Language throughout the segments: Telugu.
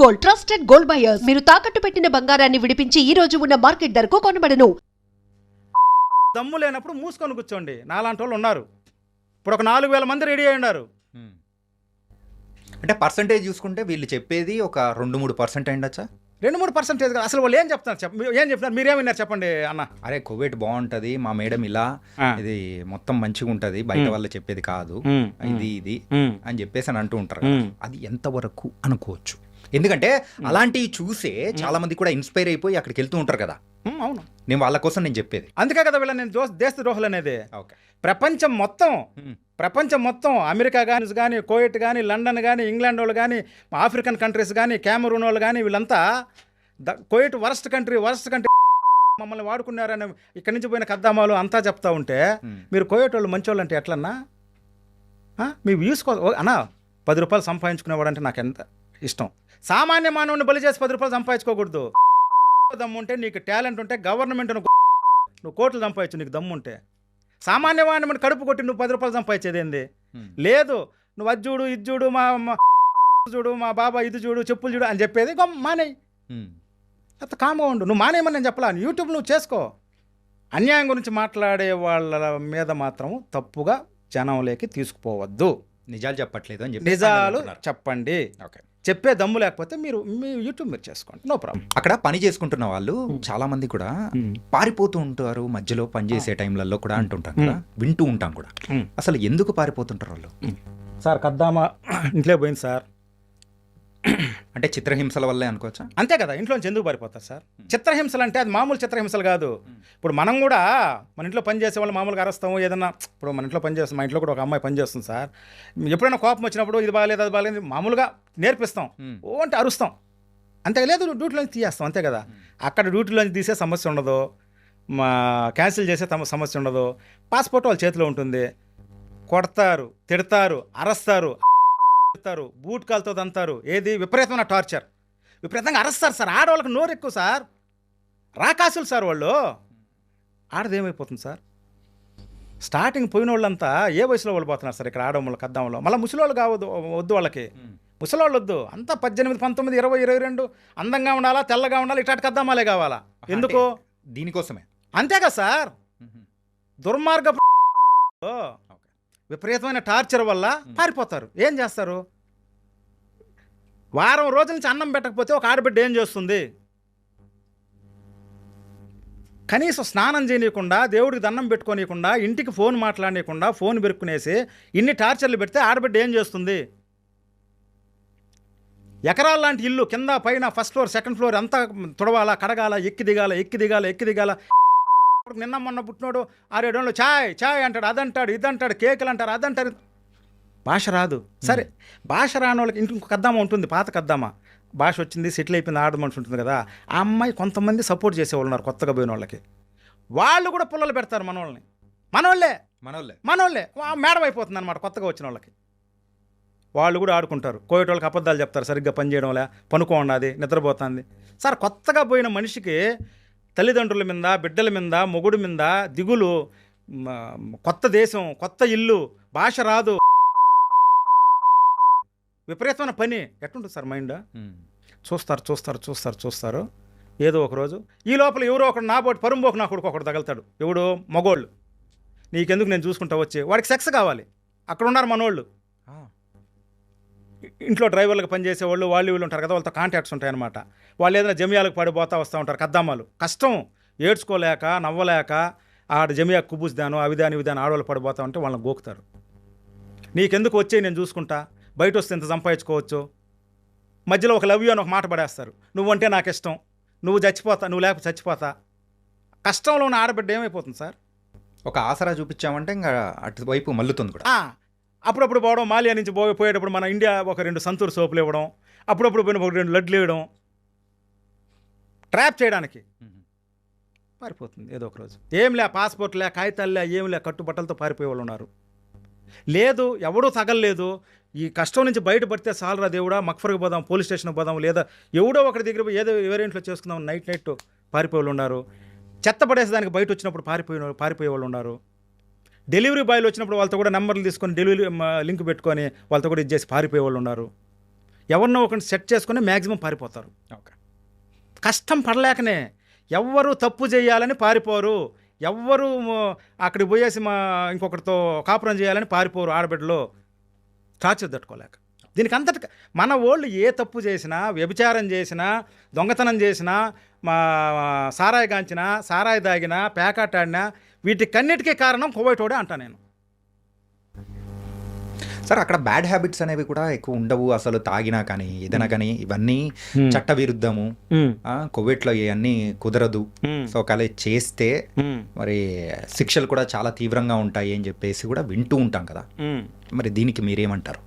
Gold, trusted gold buyers. మీరు తాకట్టు పెట్టిన బంగారాన్ని విడిపించి ఈ రోజు ఉన్న మార్కెట్ ధరకు కొనబడను. దమ్ము లేనప్పుడు మూసుకొని కూర్చోండి. నాలాంటి వాళ్ళు ఉన్నారు. ఇప్పుడు ఒక 4,000 మంది రెడీ అయి ఉన్నారు. అంటే పర్సంటేజ్ చూసుకుంటే వీళ్ళు చెప్పేది ఒక 2-3% అయిండొచ్చా? 2-3% అసలు వాళ్ళు ఏం చెప్తున్నారు? ఏం చెప్తున్నారు? మీరేం విన్నారు చెప్పండి అన్న. అరే కోవిడ్ బాగుంటది, మా మేడం ఇలా ఇది మొత్తం మంచిగా ఉంటది, బయట వాళ్ళు చెప్పేది కాదు, ఇది అని చెప్పేసి అని అంటూ ఉంటారు. అది ఎంతవరకు అనుకోవచ్చు? ఎందుకంటే అలాంటివి చూసే చాలా మంది కూడా ఇన్స్పైర్ అయిపోయి అక్కడికి వెళ్తూ ఉంటారు కదా. అవును, నేను వాళ్ళ కోసం నేను చెప్పేది అందుకే కదా వీళ్ళ నేను దేశద్రోహులు అనేది. ఓకే, ప్రపంచం మొత్తం అమెరికా కానీ కోవిట్ కానీ లండన్ కానీ ఇంగ్లాండ్ వాళ్ళు కానీ ఆఫ్రికన్ కంట్రీస్ కానీ క్యామరూన్ వాళ్ళు కానీ వీళ్ళంతా కోవిట్ వరస్ట్ కంట్రీ మమ్మల్ని వాడుకున్నారని ఇక్కడి నుంచి పోయిన కద్దామాలు అంతా చెప్తా ఉంటే మీరు కోవిట్ వాళ్ళు మంచి వాళ్ళు అంటే ఎట్లన్నా? మీ వ్యూస్ అన్నా 10 రూపాయలు సంపాదించుకునేవాడు అంటే నాకు ఎంత ఇష్టం. సామాన్య మానవుని బలి చేసి 10 రూపాయలు సంపాదించుకోకూడదు. దమ్ము ఉంటే, నీకు టాలెంట్ ఉంటే గవర్నమెంట్ నువ్వు కోట్లు సంపాదించు. నీకు దమ్ము ఉంటే సామాన్యమైన కడుపు కొట్టి నువ్వు 10 రూపాయలు సంపాదించేది ఏంది? లేదు, నువ్వు అది చూడు ఇది చూడు మా బాబా ఇది చూడు చెప్పులు చూడు అని చెప్పేది మానేయి. అంత కామ్గా ఉండు. నువ్వు మానేయమని నేను చెప్పలా. యూట్యూబ్ నువ్వు చేసుకో. అన్యాయం గురించి మాట్లాడే వాళ్ళ మీద మాత్రం తప్పుగా జనంలోకి తీసుకుపోవద్దు. నిజాలు చెప్పట్లేదు అని చెప్పి నిజాలు చెప్పండి. ఓకే, చెప్పే దమ్ము లేకపోతే మీరు మీ యూట్యూబ్ మీరు చేసుకోండి, నో ప్రాబ్లం. అక్కడ పని చేసుకుంటున్న వాళ్ళు చాలా మంది కూడా పారిపోతూ ఉంటారు మధ్యలో పనిచేసే టైంలలో కూడా అంటుంటాం కదా, వింటూ ఉంటాం కూడా. అసలు ఎందుకు పారిపోతుంటారు వాళ్ళు? సార్ కద్దామా ఇంట్లో పోయింది సార్ అంటే చిత్రహింసల వల్లే అనుకోవచ్చా? అంతే కదా, ఇంట్లోంచి ఎందుకు పారిపోతారు సార్? చిత్రహింసలు అంటే అది మామూలు చిత్రహింసలు కాదు. ఇప్పుడు మనం కూడా మన ఇంట్లో పనిచేసే వాళ్ళు మామూలుగా అరుస్తాము ఏదన్నా. ఇప్పుడు మన ఇంట్లో పనిచేస్తాం, మా ఇంట్లో కూడా ఒక అమ్మాయి పనిచేస్తుంది సార్. ఎప్పుడైనా కోపం వచ్చినప్పుడు ఇది బాగాలేదు అది బాగాలేదు మామూలుగా నేర్పిస్తాం, ఓ అంటే అరుస్తాం అంతే. లేదు డ్యూటీలోంచి తీయేస్తాం అంతే కదా. అక్కడ డ్యూటీలోంచి తీసే సమస్య ఉండదు, మా క్యాన్సిల్ చేసే సమస్య ఉండదు. పాస్పోర్ట్ వాళ్ళ చేతిలో ఉంటుంది. కొడతారు, తిడతారు, అరస్తారు, బూట్ కాలుతో దంతారు. ఏది విపరీతమైన టార్చర్, విపరీతంగా అరస్తారు సార్. ఆడవాళ్ళకి నోరు ఎక్కువ సార్, రాకాసులు సార్ వాళ్ళు. ఆడదేమైపోతుంది సార్? స్టార్టింగ్ పోయిన వాళ్ళంతా ఏ వయసులో వాళ్ళు పోతున్నారు సార్ ఇక్కడ ఆడవాళ్ళు కద్దాంలో. మళ్ళీ ముసలివాళ్ళు కావద్దు, వద్దు వాళ్ళకి, ముసలివాళ్ళు వద్దు. అంతా 18, 19, 20, 22 అందంగా ఉండాలా, తెల్లగా ఉండాలి, ఇట్లాంటి కద్దామాలే కావాలా. ఎందుకు? దీనికోసమే. అంతే కదా సార్. దుర్మార్గ విపరీతమైన టార్చర్ వల్ల పారిపోతారు. ఏం చేస్తారు? వారం రోజుల నుంచి అన్నం పెట్టకపోతే ఒక ఆడబిడ్డ ఏం చేస్తుంది? కనీసం స్నానం చేయనీయకుండా, దేవుడికి దండం పెట్టుకోనీయకుండా, ఇంటికి ఫోన్ మాట్లాడనీయకుండా, ఫోన్ బెరుక్కునేసి ఇన్ని టార్చర్లు పెడితే ఆడబిడ్డ ఏం చేస్తుంది? ఎకరాల లాంటి ఇల్లు కింద పైన ఫస్ట్ ఫ్లోర్ సెకండ్ ఫ్లోర్ అంతా తుడవాలా, కడగాల, ఎక్కి దిగాల. నిన్న మొన్న పుట్టినోడు 6-7 ఏళ్ళు చాయ్ అంటాడు, అదంటాడు, ఇదంటాడు, కేకులు అంటారు, అదంటారు. భాష రాదు సరే. భాష రాని వాళ్ళకి ఇంకొక కద్దామా ఉంటుంది, పాత కద్దామా. భాష వచ్చింది, సెటిల్ అయిపోయింది, ఆడ మనిషి ఉంటుంది కదా. ఆ అమ్మాయి కొంతమంది సపోర్ట్ చేసేవాళ్ళు ఉన్నారు కొత్తగా పోయిన వాళ్ళకి. వాళ్ళు కూడా పుల్లలు పెడతారు మనోళ్ళే మేడం అయిపోతుంది అనమాట కొత్తగా వచ్చిన వాళ్ళకి. వాళ్ళు కూడా ఆడుకుంటారు. కోవిడ్ వాళ్ళకి అబద్ధాలు చెప్తారు, సరిగ్గా పని చేయడం లే, పనుకో ఉన్నది, నిద్రపోతుంది సార్. కొత్తగా పోయిన మనిషికి తల్లిదండ్రుల మీద, బిడ్డల మీద, మొగుడు మీద దిగులు, కొత్త దేశం, కొత్త ఇల్లు, భాష రాదు, విపరీతమైన పని. ఎట్లుంటుంది సార్ మైండ్? చూస్తారు. ఏదో ఒకరోజు ఈ లోపల ఎవరో ఒకడు నాబోటి పరుంబోకు నా కొడుకు ఒకడు తగులుతాడు. ఎవడు? మగోళ్ళు. నీకెందుకు, నేను చూసుకుంటా వచ్చి. వాడికి సెక్స్ కావాలి. అక్కడ ఉన్నారు మనోళ్ళు, ఇంట్లో డ్రైవర్లకు పనిచేసేవాళ్ళు, వాళ్ళు ఉంటారు కదా, వాళ్ళతో కాంటాక్ట్స్ ఉంటాయన్నమాట. వాళ్ళు ఏదైనా జమియాలకు పడిపోతూ వస్తూ ఉంటారు కద్దామాలు. కష్టం, ఏడ్చుకోలేక నవ్వలేక ఆడ జమియా కుబుస్దాను అవిదాని ఆడవాళ్ళు పడిపోతా ఉంటే వాళ్ళని గోకుతారు. నీకెందుకు వచ్చే, నేను చూసుకుంటా, బయట వస్తే ఇంత సంపాదించుకోవచ్చు. మధ్యలో ఒక లవ్ యూ అని ఒక మాట పడేస్తారు. నువ్వంటే నాకు ఇష్టం, నువ్వు చచ్చిపోతా, నువ్వు లేకపోతే చచ్చిపోతా. కష్టంలో ఉన్న ఆడబిడ్డ ఏమైపోతుంది సార్? ఒక ఆసరా చూపించామంటే ఇంకా అటువైపు మల్లుతుంది కూడా. అప్పుడప్పుడు పోవడం, మాలియా నుంచి పోయేటప్పుడు మన ఇండియా ఒక 2 సంతూర్ సోపులు ఇవ్వడం, అప్పుడప్పుడు పోయిన ఒక 2 లడ్లు ఇవ్వడం, ట్రాప్ చేయడానికి. పారిపోతుంది ఏదో ఒక రోజు. ఏం లే, పాస్పోర్ట్ లే, కాగితాలు లే, ఏం లే, కట్టుబట్టలతో పారిపోయే వాళ్ళు ఉన్నారు. లేదు, ఎవడూ తగలలేదు, ఈ కష్టం నుంచి బయటపడితే చాలరా దేవుడా, మక్ఫర్కి పోదాం, పోలీస్ స్టేషన్కి పోదాం, లేదా ఎవడో ఒకటి దగ్గర ఏదో వేరేంట్లో చేసుకుందాం, నైట్ పారిపోయే వాళ్ళు ఉన్నారు. చెత్త పడేసేదానికి బయట వచ్చినప్పుడు పారిపోయే వాళ్ళు ఉన్నారు. డెలివరీ బాయ్లు వచ్చినప్పుడు వాళ్ళతో కూడా నెంబర్లు తీసుకొని డెలివరీ లింక్ పెట్టుకొని వాళ్ళతో కూడా ఇచ్చేసి పారిపోయే వాళ్ళు ఉన్నారు. ఎవరినో ఒకరిని సెట్ చేసుకుని మ్యాక్సిమం పారిపోతారు. ఓకే. కష్టం పడలేకనే ఎవ్వరు తప్పు చేయాలని పారిపోరు, ఎవ్వరు అక్కడికి పోయేసి ఇంకొకరితో కాపురం చేయాలని పారిపోరు ఆడబిడ్డలో, టార్చర్ తట్టుకోలేక. దీనికి అంతటి మన వాళ్ళు ఏ తప్పు చేసినా, వ్యభిచారం చేసినా, దొంగతనం చేసినా, సారాయి గాంచినా, సారాయి దాగినా, పేకాటాడినా, వీటికన్నిటికీ కారణం కువైటోడే అంటా నేను. సార్ అక్కడ బ్యాడ్ హ్యాబిట్స్ అనేవి కూడా ఎక్కువ ఉండవు అసలు, తాగినా కానీ ఏదైనా కానీ ఇవన్నీ చట్ట విరుద్ధము, కువైట్లో ఇవన్నీ కుదరదు. సో ఒకవేళ చేస్తే మరి శిక్షలు కూడా చాలా తీవ్రంగా ఉంటాయి అని చెప్పేసి కూడా వింటూ ఉంటాం కదా, మరి దీనికి మీరేమంటారు?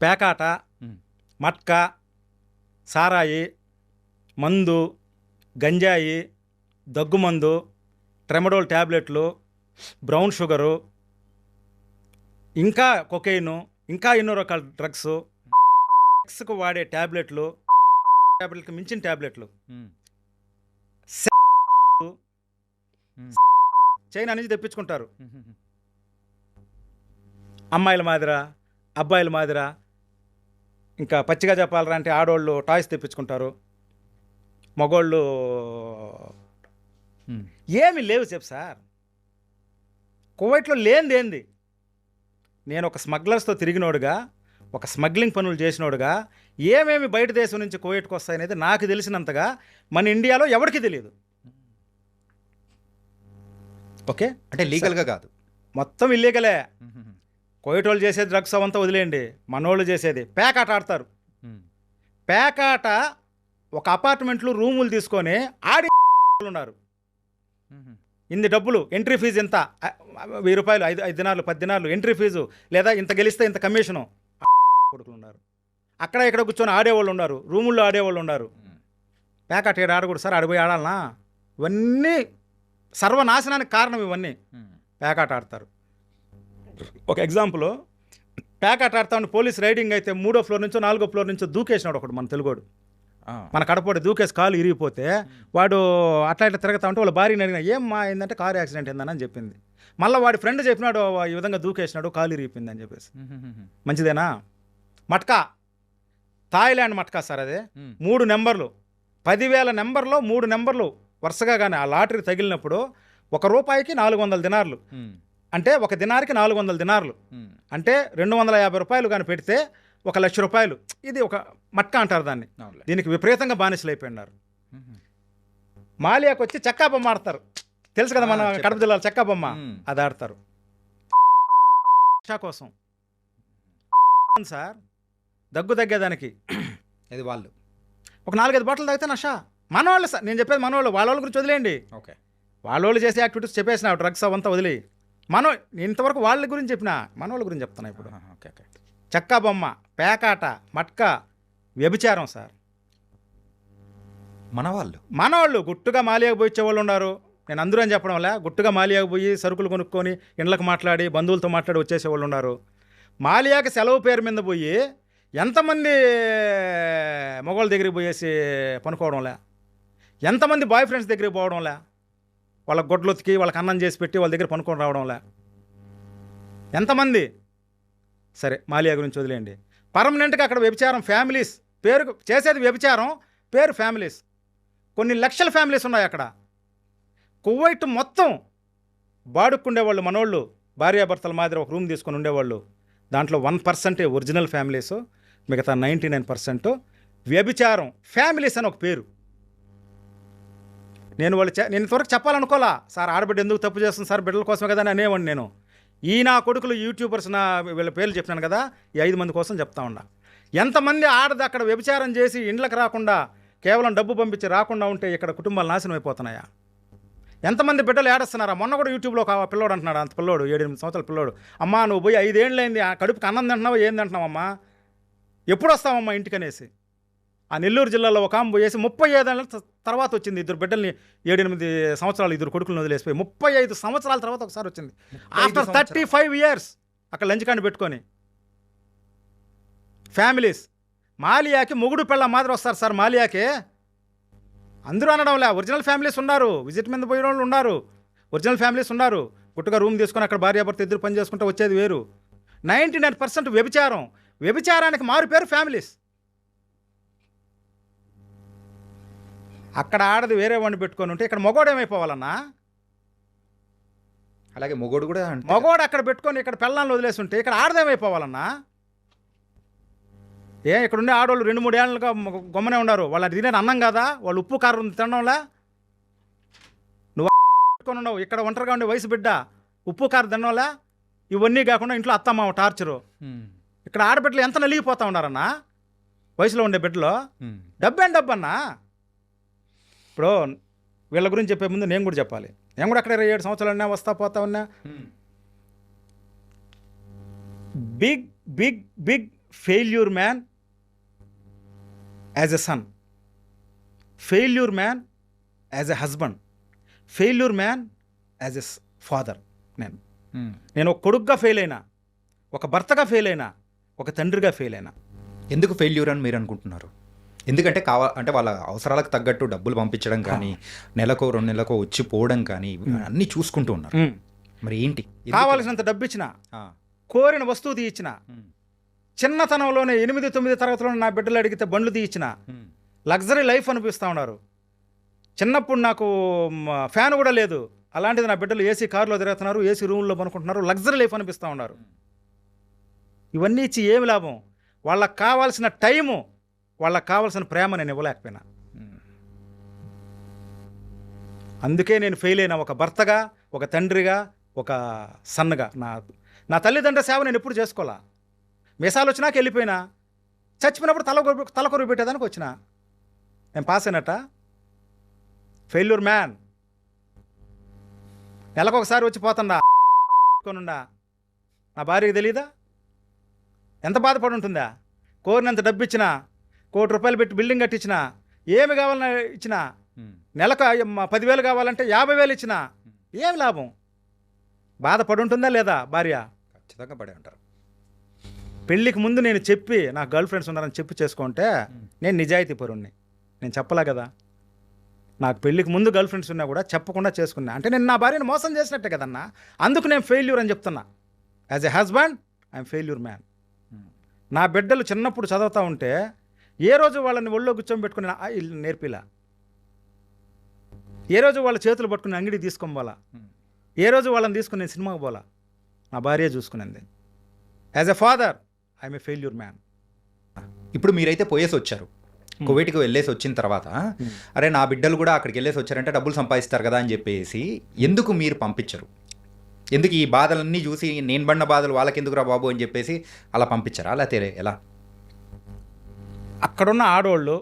పేకాట, మట్కా, సారాయి, మందు, గంజాయి, దగ్గుమందు, ట్రెమడోల్ ట్యాబ్లెట్లు, బ్రౌన్ షుగరు, ఇంకా కొకైను, ఇంకా ఎన్నో రకాల డ్రగ్స్కు వాడే ట్యాబ్లెట్కి మించిన ట్యాబ్లెట్లు, చైనా నుంచి తెప్పించుకుంటారు. అమ్మాయిల మాదిరా, అబ్బాయిల మాదిరా. ఇంకా పచ్చిగా చెప్పాలరా అంటే ఆడవాళ్ళు టాయ్స్ తెప్పించుకుంటారు, మగోళ్ళు ఏమి లేవు చెప్పు సార్. కువైట్లో లేనిదేంది? నేను ఒక స్మగ్లర్స్తో తిరిగినోడుగా, ఒక స్మగ్లింగ్ పనులు చేసినోడుగా, ఏమేమి బయట దేశం నుంచి కువైట్కి వస్తాయనేది నాకు తెలిసినంతగా మన ఇండియాలో ఎవరికి తెలియదు. ఓకే, అంటే లీగల్గా కాదు, మొత్తం ఇల్లీగలే. కువైట్ వాళ్ళు చేసేది డ్రగ్స్ అవంతా వదిలేయండి, మనోళ్ళు చేసేది పేకాట ఆడతారు. పేకాట ఒక అపార్ట్మెంట్లు రూములు తీసుకొని ఆడి ఉన్నారు. ఇన్ని డబ్బులు, ఎంట్రీ ఫీజు ఎంత, 1000 రూపాయలు, 5 దినాలు 10 దినాలు ఎంట్రీ ఫీజు, లేదా ఇంత గెలిస్తే ఇంత కమిషను. కొడుకులు ఉన్నారు అక్కడ ఇక్కడ కూర్చొని ఆడేవాళ్ళు ఉన్నారు, రూముల్లో ఆడేవాళ్ళు ఉన్నారు. పేకాట ఏడు ఆడకూడదు సార్, ఆడిపోయి ఆడాలనా? ఇవన్నీ సర్వనాశనానికి కారణం. ఇవన్నీ పేకాట ఆడతారు. ఒక ఎగ్జాంపుల్, పేకాట ఆడతామని పోలీస్ రైడింగ్ అయితే 3వ ఫ్లోర్ నుంచో 4వ ఫ్లోర్ నుంచో దూకేసినాడు ఒకడు, మన తెలుగోడు. మన కడపడి దూకేసి కాలు ఇరిగిపోతే వాడు అట్లా ఇట్లా తిరుగుతా ఉంటే వాళ్ళ భార్యని అడిగిన, ఏమ్మా ఏంటంటే కారు యాక్సిడెంట్ ఏందని చెప్పింది. మళ్ళీ వాడి ఫ్రెండ్ చెప్పినాడు ఈ విధంగా దూకేసినాడు, కాలు ఇరిగిపోయింది అని చెప్పేసి. మంచిదేనా? మట్కా, థాయిలాండ్ మట్కా సార్, అదే 3 నెంబర్లు, 10,000 నెంబర్లో 3 నెంబర్లు వరుసగా. కానీ ఆ లాటరీ తగిలినప్పుడు ₹1 400 దినార్లు, అంటే ఒక దినారికి 400 దినార్లు, అంటే 250 రూపాయలు కానీ పెడితే ₹1,00,000. ఇది ఒక మట్కా అంటారు దాన్ని. దీనికి విపరీతంగా బానిసలు అయిపోయినారు. మాలియాకు వచ్చి చెక్కా బొమ్మ ఆడతారు, తెలుసు కదా మన కడప జిల్లాలో చెక్కా బొమ్మ, అది ఆడతారు కోసం సార్. దగ్గు తగ్గేదానికి ఇది వాళ్ళు ఒక 4-5 బాటలు తాగితే నషా. మనవాళ్ళు సార్, నేను చెప్పేది మనవాళ్ళు. వాళ్ళ గురించి వదిలేయండి, ఓకే, వాళ్ళోళ్ళు చేసే యాక్టివిటీస్ చెప్పేసిన డ్రగ్స్ అవంతా వదిలి. నేను ఇంతవరకు వాళ్ళ గురించి చెప్పిన, మనవాళ్ళ గురించి చెప్తున్నా ఇప్పుడు. Okay okay. చెక్కా బొమ్మ, పేకాట, మట్కా, వ్యభిచారం సార్. మనవాళ్ళు గుట్టుగా మాలియాకు పోయి ఇచ్చేవాళ్ళు ఉన్నారు. నేను అందరూ అని చెప్పడం వల్ల గుట్టుగా మాలియాకు పోయి సరుకులు కొనుక్కొని ఇండ్లకు మాట్లాడి బంధువులతో మాట్లాడి వచ్చేసేవాళ్ళు ఉన్నారు. మాలియాకి సెలవు పేరు మీద పోయి ఎంతమంది మగవాళ్ళ దగ్గరికి పోయేసి పనుకోవడంలే, ఎంతమంది బాయ్ ఫ్రెండ్స్ దగ్గరికి పోవడంలే, వాళ్ళ గొడ్లొతికి వాళ్ళకి అన్నం చేసి పెట్టి వాళ్ళ దగ్గర పనుకొని రావడంలే, ఎంతమంది. సరే, మాలియా గురించి వదిలేయండి. పర్మనెంట్గా అక్కడ వ్యభిచారం, ఫ్యామిలీస్ పేరు చేసేది వ్యభిచారం, పేరు ఫ్యామిలీస్. కొన్ని లక్షల ఫ్యామిలీస్ ఉన్నాయి అక్కడ. కువైట్ మొత్తం బాడుక్కుండేవాళ్ళు మనోళ్ళు, భార్యాభర్తల మాదిరి ఒక రూమ్ తీసుకొని ఉండేవాళ్ళు. దాంట్లో 1% ఒరిజినల్ ఫ్యామిలీస్, మిగతా 99% వ్యభిచారం ఫ్యామిలీస్ అని ఒక పేరు. నేను ఇంతవరకు చెప్పాలనుకోలా సార్, ఆడబిడ్డ ఎందుకు తప్పు చేస్తుంది సార్, బిడ్డల కోసమే కదా అని అనేవాడిని నేను. నా కొడుకులు యూట్యూబర్స్, వీళ్ళ పేర్లు చెప్పినాను కదా, ఈ 5 మంది కోసం చెప్తా ఉన్నా. ఎంతమంది ఆడది అక్కడ వ్యభిచారం చేసి ఇండ్లకు రాకుండా, కేవలం డబ్బు పంపించి రాకుండా ఉంటే ఇక్కడ కుటుంబాలు నాశనం అయిపోతున్నాయా? ఎంతమంది బిడ్డలు ఏడుస్తున్నారా? మొన్న కూడా యూట్యూబ్లో ఒక పిల్లోడు అంటున్నాడు, అంత పిల్లోడు 7-8 సంవత్సరాల పిల్లోడు, అమ్మా నువ్వు పోయి 5 ఏళ్ళైంది, ఆ కడుపుకి అన్నం తింటున్నావా, ఏం తింటున్నావమ్మా, ఎప్పుడు వస్తావమ్మా ఇంటికనేసి. ఆ నెల్లూరు జిల్లాలో ఒక ఆమె పోయేసి 35 ఏళ్ళ తర్వాత వచ్చింది. 2 బిడ్డల్ని 7-8 సంవత్సరాలు 2 కొడుకులను వదిలేసిపోయి 35 సంవత్సరాల తర్వాత ఒకసారి వచ్చింది. ఆఫ్టర్ 35 years అక్కడ లంచ్ కాండి పెట్టుకొని. ఫ్యామిలీస్ మాలియాకి మొగుడు పిల్ల మాదిరి వస్తారు సార్. మాలియాకి అందరూ అనడంలే, ఒరిజినల్ ఫ్యామిలీస్ ఉన్నారు, విజిట్ మీద పోయిన వాళ్ళు ఉన్నారు, ఒరిజినల్ ఫ్యామిలీస్ ఉన్నారు. గుట్టుగా రూమ్ తీసుకొని అక్కడ భార్యాభర్త ఇద్దరు పని చేసుకుంటూ వచ్చేది వేరు. 99% వ్యభిచారం. వ్యభిచారానికి మారు పేరు ఫ్యామిలీస్. అక్కడ ఆడది వేరే వాడిని పెట్టుకొని ఉంటే ఇక్కడ మగోడు ఏమైపోవాలన్నా? అలాగే మొగోడు కూడా అంతే. మగోడు అక్కడ పెట్టుకొని ఇక్కడ పెళ్ళాలను వదిలేసి ఉంటే ఇక్కడ ఆడదేమైపోవాలన్నా? ఇక్కడ ఉండే ఆడవాళ్ళు 2-3 ఏళ్ళుగా గొమ్మనే ఉన్నారు. వాళ్ళు అది తినే అన్నం కదా, వాళ్ళు ఉప్పు కారం తినడంలా. నువ్వు పెట్టుకొని ఉన్నావు, ఇక్కడ ఒంటరిగా ఉండే వయసు బిడ్డ ఉప్పు కారం తినడంలా. ఇవన్నీ కాకుండా ఇంట్లో అత్తమ్మ టార్చరు. ఇక్కడ ఆడబిడ్డలు ఎంత నలిగిపోతా ఉన్నారన్నా వయసులో ఉండే బిడ్డలో. డబ్బేం డబ్బన్నా? ఇప్పుడు వీళ్ళ గురించి చెప్పే ముందు నేను కూడా చెప్పాలి. నేను కూడా అక్కడ 27 సంవత్సరాలు ఉన్నా, వస్తా పోతా ఉన్నా. Big big big failure man as a son, failure man as a husband, failure man as a father. నేను ఒక కొడుకుగా ఫెయిల్ అయినా, ఒక భర్తగా ఫెయిల్ అయినా, ఒక తండ్రిగా ఫెయిల్ అయినా. ఎందుకు ఫెయిల్యూర్ అని మీరు అనుకుంటున్నారు? ఎందుకంటే అంటే వాళ్ళ అవసరాలకు తగ్గట్టు డబ్బులు పంపించడం కానీ, నెలకో 2 నెలలకో వచ్చి పోవడం కానీ అన్నీ చూసుకుంటూ ఉన్నారు. మరి ఏంటి? కావాల్సినంత డబ్బు ఇచ్చిన, కోరిన వస్తువు తీయించిన, చిన్నతనంలోనే 8-9 తరగతిలో నా బిడ్డలు అడిగితే బండ్లు తీయించిన, లగ్జరీ లైఫ్ అనిపిస్తూ ఉన్నారు. చిన్నప్పుడు నాకు ఫ్యాన్ కూడా లేదు, అలాంటిది నా బిడ్డలు ఏసీ కారులో తిరుగుతున్నారు, ఏసీ రూమ్లో పనుకుంటున్నారు, లగ్జరీ లైఫ్ అనిపిస్తూ ఉన్నారు. ఇవన్నీ ఇచ్చి ఏమి లాభం? వాళ్ళకి కావాల్సిన టైము, వాళ్ళకి కావాల్సిన ప్రేమ నేను ఇవ్వలేకపోయినా. అందుకే నేను ఫెయిల్ అయినా, ఒక భర్తగా, ఒక తండ్రిగా, ఒక సన్నగా. నా తల్లిదండ్రుల సేవ నేను ఎప్పుడు చేసుకోవాలా. మీసాలు వచ్చినాక వెళ్ళిపోయినా, చచ్చిపోయినప్పుడు తలకొరుగు పెట్టేదానికి వచ్చిన. నేను పాస్ అయినట్ట? Failure man. నెలకొకసారి వచ్చి పోతుండా కొనుండా. నా భార్యకి తెలీదా? ఎంత బాధపడి ఉంటుందా? కోరినంత డబ్బు ఇచ్చినా, 1 కోటి రూపాయలు పెట్టి బిల్డింగ్ కట్టించినా, ఏమి కావాలన్నా ఇచ్చినా, నెలకు 10,000 కావాలంటే 50,000 ఇచ్చినా ఏమి లాభం? బాధపడి ఉంటుందా లేదా భార్య? ఖచ్చితంగా పడే ఉంటారు. పెళ్ళికి ముందు నేను చెప్పి, నాకు గర్ల్ ఫ్రెండ్స్ ఉన్నారని చెప్పి చేసుకుంటే నేను నిజాయితీ పరుణ్ణి. నేను చెప్పలే కదా. నాకు పెళ్ళికి ముందు గర్ల్ ఫ్రెండ్స్ ఉన్నా కూడా చెప్పకుండా చేసుకున్నా అంటే నేను నా భార్యను మోసం చేసినట్టే కదన్నా. అందుకు నేను ఫెయిల్యూర్ అని చెప్తున్నా. As a husband I'm failure man. నా బిడ్డలు చిన్నప్పుడు చదువుతూ ఉంటే ఏ రోజు వాళ్ళని ఒళ్ళో కూర్చోబెట్టుకుని నేర్పిలా, ఏ రోజు వాళ్ళ చేతులు పట్టుకుని అంగడికి తీసుకొని పోలా, ఏ రోజు వాళ్ళని తీసుకుని నేను సినిమాకి పోలా. నా భార్య చూసుకునేది. As a father I'm a failure man. ఇప్పుడు మీరైతే పోయేసి వచ్చారు, కువైట్కి వెళ్ళేసి వచ్చిన తర్వాత అరే నా బిడ్డలు కూడా అక్కడికి వెళ్ళేసి వచ్చారంటే డబ్బులు సంపాదిస్తారు కదా అని చెప్పేసి ఎందుకు మీరు పంపించరు? ఎందుకు ఈ బాధలన్నీ చూసి నేను పడిన బాధలు వాళ్ళకి ఎందుకురా బాబు అని చెప్పేసి అలా పంపించారా? అలా ఎలా? అక్కడున్న ఆడవాళ్ళు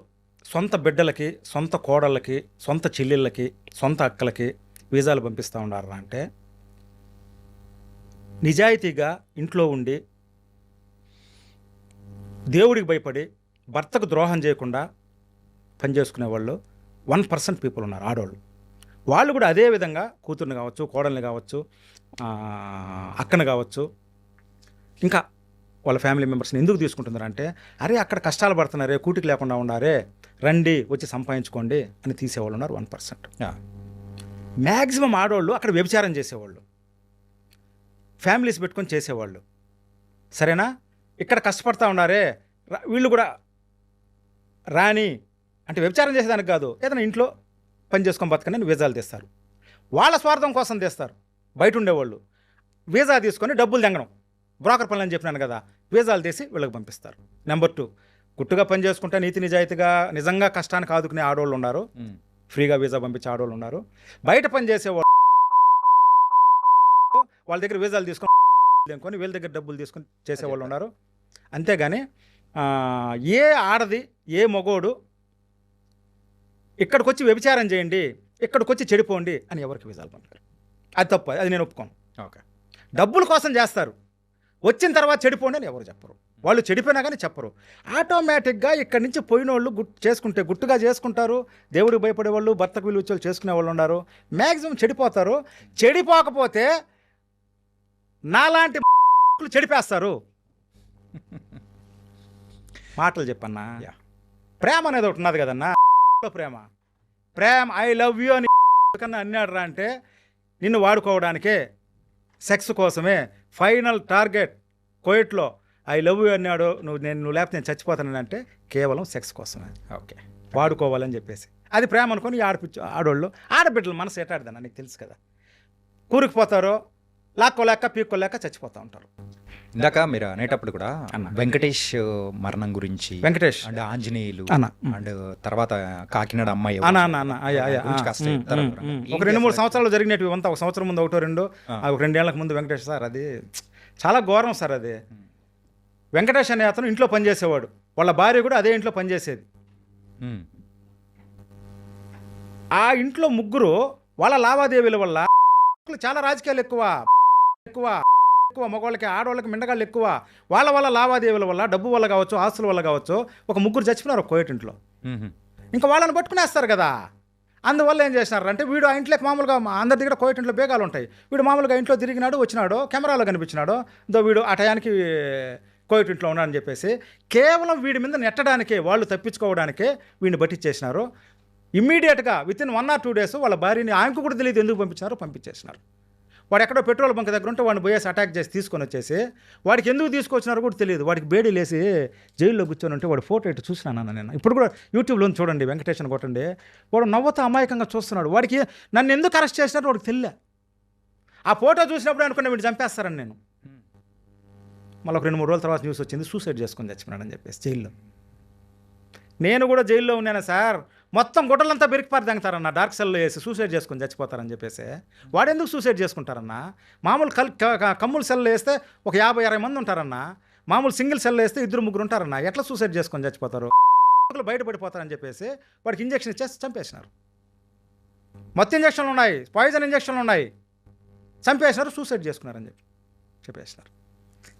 సొంత బిడ్డలకి, సొంత కోడళ్ళకి, సొంత చెల్లెళ్ళకి, సొంత అక్కలకి వీసాలు పంపిస్తూ ఉన్నారా అంటే నిజాయితీగా ఇంట్లో ఉండి దేవుడికి భయపడి భర్తకు ద్రోహం చేయకుండా పనిచేసుకునే వాళ్ళు 1% పీపుల్ ఉన్నారు ఆడవాళ్ళు. వాళ్ళు కూడా అదే విధంగా కూతుర్ని కావచ్చు, కోడల్ని కావచ్చు, అక్కని కావచ్చు, ఇంకా వాళ్ళ ఫ్యామిలీ మెంబర్స్ని ఎందుకు తీసుకుంటున్నారు అంటే అరే అక్కడ కష్టాలు పడుతున్నారే, కూటికి లేకుండా ఉన్నారే, రండి వచ్చి సంపాదించుకోండి అని తీసేవాళ్ళు ఉన్నారు 1%. మ్యాక్సిమం ఆడవాళ్ళు అక్కడ వ్యభిచారం చేసేవాళ్ళు, ఫ్యామిలీస్ పెట్టుకొని చేసేవాళ్ళు. సరేనా? ఇక్కడ కష్టపడతా ఉన్నారే, వీళ్ళు కూడా రాని అంటే వ్యభిచారం చేసేదానికి కాదు, ఏదైనా ఇంట్లో పని చేసుకొని బతకని వీసాలు తెస్తారు. వాళ్ళ స్వార్థం కోసం తెస్తారు. బయట ఉండేవాళ్ళు వీసా తీసుకొని డబ్బులు తెంగడం, బ్రోకర్ పనులు అని చెప్పినాను కదా, వీసాలు తీసి వీళ్ళకి పంపిస్తారు. నెంబర్ 2, గుట్టుగా పని చేసుకుంటే నీతి నిజాయితీగా నిజంగా కష్టానికి ఆదుకునే ఆడవాళ్ళు ఉన్నారు, ఫ్రీగా వీసా పంపించే ఆడవాళ్ళు ఉన్నారు. బయట పని చేసేవాళ్ళు వాళ్ళ దగ్గర వీసాలు తీసుకొని వీళ్ళ దగ్గర డబ్బులు తీసుకొని చేసేవాళ్ళు ఉన్నారు. అంతేగాని ఏ ఆడది, ఏ మగోడు ఇక్కడికి వచ్చి వ్యభిచారం చేయండి, ఇక్కడికి వచ్చి చెడిపోండి అని ఎవరికి వీసాలు పంపారు? అది తప్పు, అది నేను ఒప్పుకోను. ఓకే, డబ్బుల కోసం చేస్తారు, వచ్చిన తర్వాత చెడిపోండి అని ఎవరు చెప్పరు. వాళ్ళు చెడిపోయినా కానీ చెప్పరు. ఆటోమేటిక్గా ఇక్కడి నుంచి పోయిన వాళ్ళు చేసుకుంటే గుట్టుగా చేసుకుంటారు. దేవుడికి భయపడే వాళ్ళు, భర్తకు విలువ ఇచ్చే వాళ్ళు చేసుకునే వాళ్ళు ఉన్నారు. మ్యాక్సిమం చెడిపోతారు. చెడిపోకపోతే నాలాంటి చెడిపేస్తారు. మాటలు చెప్పన్నా. ప్రేమ అనేది ఒకటి ఉన్నది కదన్నా. ప్రేమ ఐ లవ్ యూ అని కన్నా అన్నాడు రా అంటే నిన్ను వాడుకోవడానికే, సెక్స్ కోసమే. ఫైనల్ టార్గెట్ కోయిట్లో ఐ లవ్ యూ అన్నాడు, నువ్వు లేకపోతే నేను చచ్చిపోతానంటే కేవలం సెక్స్ కోసమే. ఓకే, వాడుకోవాలని చెప్పేసి. అది ప్రేమ అనుకొని ఈ ఆడోళ్ళు ఆడబిడ్డలు మనసు ఎటాడదన్న నీకు తెలుసు కదా, కూరుకుపోతారో లాక్కోలేక పీక్కోలేక చచ్చిపోతూ ఉంటారు. ఇందాక మీరు అనేటప్పుడు కూడా అన్న. వెంకటేష్ మరణం గురించి, వెంకటేష్ అండ్ ఆంజనేయులు, అన్న. అండ్ తర్వాత కాకినాడ అమ్మాయి అన్న అన్న అన్న అయ్యా అయ్యా గురించి కాస్త చెప్తారా? ఒక 2-3 సంవత్సరాలు జరిగినవి అంతా, ఒక సంవత్సరం ముందు 1-2 ఒక 2 ఏళ్లకు ముందు వెంకటేష్ సార్, అది చాలా ఘోరం సార్. అది వెంకటేష్ అనే అతను ఇంట్లో పనిచేసేవాడు, వాళ్ళ భార్య కూడా అదే ఇంట్లో పనిచేసేది. ఆ ఇంట్లో ముగ్గురు వాళ్ళ లావాదేవీల వల్ల చాలా రాజకీయాలు ఎక్కువ ఎక్కువ ఎక్కువ మగవాళ్ళకి ఆడవాళ్ళకి మిండగాళ్ళు ఎక్కువ, వాళ్ళ లావాదేవీల వల్ల, డబ్బు వల్ల కావచ్చు, ఆస్తుల వల్ల కావచ్చు, ఒక ముగ్గురు చచ్చిపోయినారు ఒక కోయట్ ఇంట్లో. ఇంకా వాళ్ళని పట్టుకునేస్తారు కదా, అందువల్ల ఏం చేసినారంటే వీడు ఆ ఇంట్లోకి మామూలుగా అందరి దగ్గర కోయట్ ఇంట్లో బేగాలు ఉంటాయి, వీడు మామూలుగా ఇంట్లో తిరిగినాడు, వచ్చినాడు, కెమెరాలో కనిపించినాడు, వీడు ఆ టయానికి కోయట్ ఇంట్లో ఉన్నాడని చెప్పేసి కేవలం వీడి మీద నెట్టడానికే, వాళ్ళు తప్పించుకోవడానికే వీడిని పట్టించేసినారు. ఇమ్మీడియట్గా వితిన్ 1 or 2 days వాళ్ళ భార్యని, ఆమెకు కూడా తెలియదు ఎందుకు పంపించేసినారు. వాడు ఎక్కడో పెట్రోల్ బంక్ దగ్గర ఉంటే వాడిని పోయేసి అటాక్ చేసి తీసుకొని వచ్చేసి, వాడికి ఎందుకు తీసుకొచ్చినారో కూడా తెలియదు, వాడికి బేడీ లేసి జైల్లో కూర్చొని ఉంటే వాడు ఫోటో ఇటు చూసినాను నేను. ఇప్పుడు కూడా యూట్యూబ్లో చూడండి, వెంకటేశ్వర కొట్టండి, వాడు నవ్వుతా అమాయకంగా చూస్తున్నాడు. వాడికి నన్ను ఎందుకు అరెస్ట్ చేసినారో వాడికి తెలియలే. ఆ ఫోటో చూసినప్పుడు అనుకున్నా వీడు చంపేస్తారని నేను. మళ్ళీ ఒక 2-3 రోజుల తర్వాత న్యూస్ వచ్చింది, సూసైడ్ చేసుకొని చచ్చిపోయాడని చెప్పేసి జైల్లో. నేను కూడా జైల్లో ఉన్నాను సార్, మొత్తం గుడ్డలంతా బెరికిపారి తాగుతారన్న, డార్క్ సెల్లో వేసి సూసైడ్ చేసుకొని చచ్చిపోతారని చెప్పేసి. వాడెందుకు సూసైడ్ చేసుకుంటారన్న? మామూలు కమ్ముల సెల్లో వేస్తే ఒక 50-60 మంది ఉంటారన్న, మామూలు సింగిల్ సెల్లో వేస్తే 2-3 ఉంటారన్న, ఎట్లా సూసైడ్ చేసుకొని చచ్చిపోతారు? బయటపడిపోతారని చెప్పేసి వాడికి ఇంజక్షన్ ఇచ్చేసి చంపేసినారు. మొత్తం ఇంజక్షన్లు ఉన్నాయి, పాయిజన్ ఇంజక్షన్లు ఉన్నాయి, చంపేసినారు, సూసైడ్ చేసుకున్నారని చెప్పేసినారు.